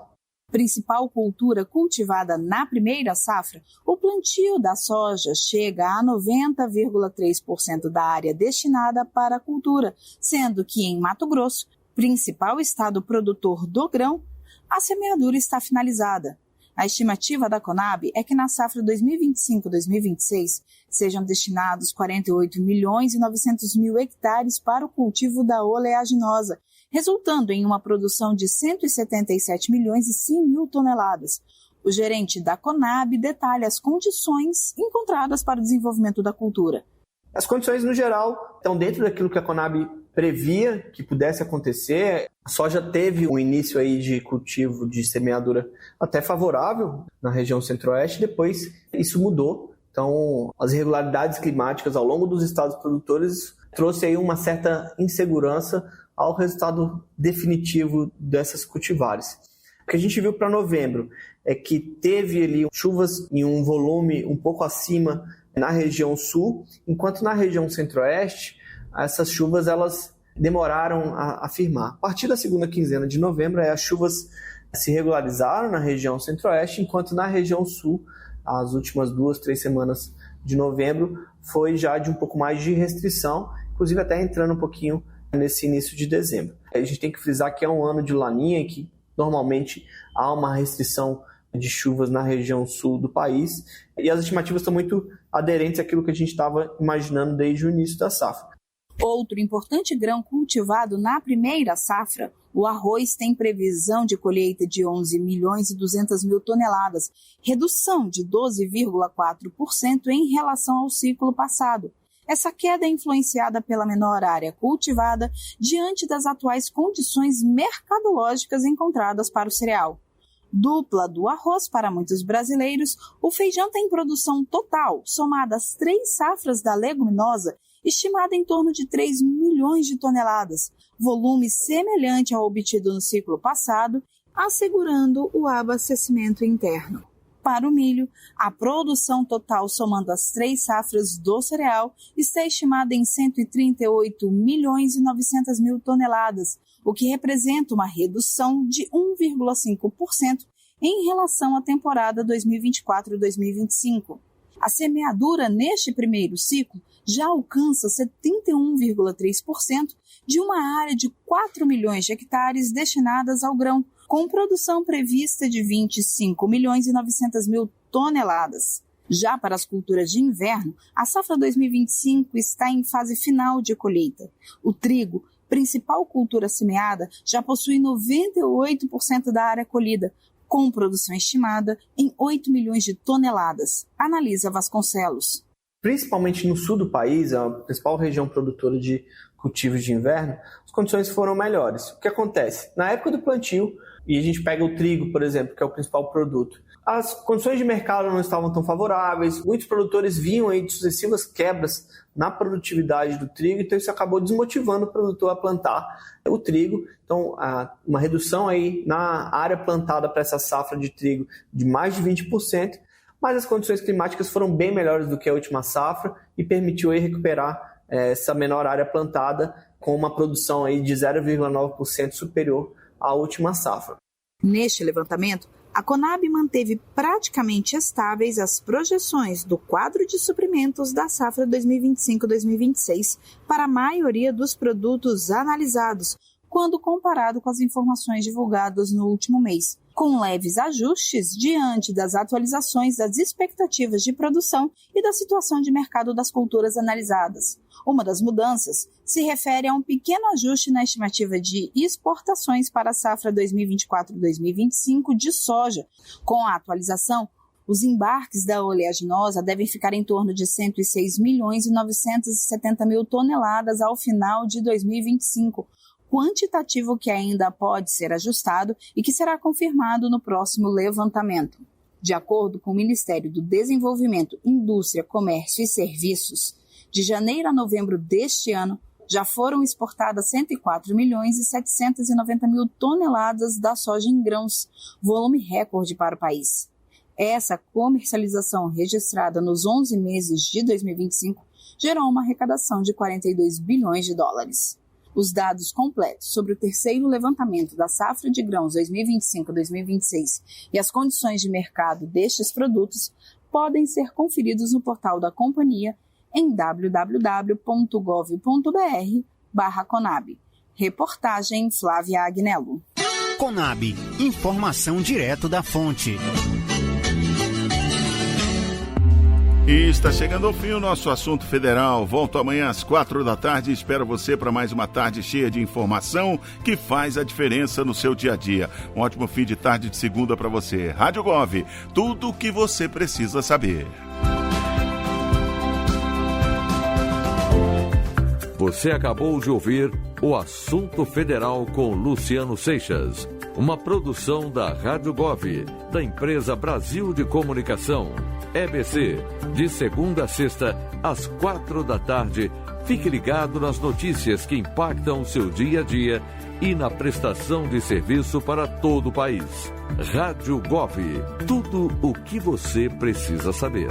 Principal cultura cultivada na primeira safra, o plantio da soja chega a 90,3% da área destinada para a cultura, sendo que em Mato Grosso, principal estado produtor do grão, a semeadura está finalizada. A estimativa da Conab é que na safra 2025-2026 sejam destinados 48 milhões e 900 mil hectares para o cultivo da oleaginosa, resultando em uma produção de 177 milhões e 100 mil toneladas. O gerente da Conab detalha as condições encontradas para o desenvolvimento da cultura. As condições, no geral, estão dentro daquilo que a Conab previa que pudesse acontecer. A soja teve um início aí de cultivo de semeadura até favorável na região centro-oeste, depois isso mudou. Então, as irregularidades climáticas ao longo dos estados produtores trouxe aí uma certa insegurança ao resultado definitivo dessas cultivares. O que a gente viu para novembro é que teve ali chuvas em um volume um pouco acima na região sul, enquanto na região centro-oeste, essas chuvas elas demoraram a firmar. A partir da segunda quinzena de novembro, as chuvas se regularizaram na região centro-oeste, enquanto na região sul, as últimas 2-3 semanas de novembro, foi já de um pouco mais de restrição, inclusive até entrando um pouquinho nesse início de dezembro. A gente tem que frisar que é um ano de laninha e que normalmente há uma restrição de chuvas na região sul do país e as estimativas estão muito aderentes àquilo que a gente estava imaginando desde o início da safra. Outro importante grão cultivado na primeira safra, o arroz, tem previsão de colheita de 11 milhões e 200 mil toneladas, redução de 12,4% em relação ao ciclo passado. Essa queda é influenciada pela menor área cultivada diante das atuais condições mercadológicas encontradas para o cereal. Dupla do arroz para muitos brasileiros, o feijão tem produção total, somada às 3 safras da leguminosa, estimada em torno de 3 milhões de toneladas, volume semelhante ao obtido no ciclo passado, assegurando o abastecimento interno. Para o milho, a produção total somando as 3 safras do cereal está estimada em 138 milhões e 900 mil toneladas, o que representa uma redução de 1,5% em relação à temporada 2024-2025. A semeadura neste primeiro ciclo já alcança 71,3% de uma área de 4 milhões de hectares destinadas ao grão, com produção prevista de 25 milhões e 900 mil toneladas. Já para as culturas de inverno, a safra 2025 está em fase final de colheita. O trigo, principal cultura semeada, já possui 98% da área colhida, com produção estimada em 8 milhões de toneladas. Analisa Vasconcelos. Principalmente no sul do país, a principal região produtora de cultivos de inverno, as condições foram melhores. O que acontece? Na época do plantio, e a gente pega o trigo, por exemplo, que é o principal produto, as condições de mercado não estavam tão favoráveis, muitos produtores vinham aí de sucessivas quebras na produtividade do trigo, então isso acabou desmotivando o produtor a plantar o trigo. Então, uma redução aí na área plantada para essa safra de trigo de mais de 20%, mas as condições climáticas foram bem melhores do que a última safra e permitiu aí recuperar essa menor área plantada com uma produção aí de 0,9% superior à última safra. Neste levantamento, a Conab manteve praticamente estáveis as projeções do quadro de suprimentos da safra 2025-2026 para a maioria dos produtos analisados, quando comparado com as informações divulgadas no último mês, com leves ajustes diante das atualizações das expectativas de produção e da situação de mercado das culturas analisadas. Uma das mudanças se refere a um pequeno ajuste na estimativa de exportações para a safra 2024-2025 de soja. Com a atualização, os embarques da oleaginosa devem ficar em torno de 106 milhões e 970 mil toneladas ao final de 2025, quantitativo que ainda pode ser ajustado e que será confirmado no próximo levantamento. De acordo com o Ministério do Desenvolvimento, Indústria, Comércio e Serviços, de janeiro a novembro deste ano, já foram exportadas 104 milhões e 790 mil toneladas da soja em grãos, volume recorde para o país. Essa comercialização registrada nos 11 meses de 2025 gerou uma arrecadação de 42 bilhões de dólares. Os dados completos sobre o terceiro levantamento da safra de grãos 2025-2026 e as condições de mercado destes produtos podem ser conferidos no portal da companhia em www.gov.br/Conab. Reportagem Flávia Agnello. Conab, informação direto da fonte. E está chegando ao fim o nosso assunto federal. Volto amanhã às 4h e espero você para mais uma tarde cheia de informação que faz a diferença no seu dia a dia. Um ótimo fim de tarde de segunda para você. Rádio Gov, tudo o que você precisa saber. Você acabou de ouvir o Assunto Federal com Luciano Seixas, uma produção da Rádio Gov, da empresa Brasil de Comunicação, EBC, de segunda a sexta, às 4h. Fique ligado nas notícias que impactam o seu dia a dia e na prestação de serviço para todo o país. Rádio Gov, tudo o que você precisa saber.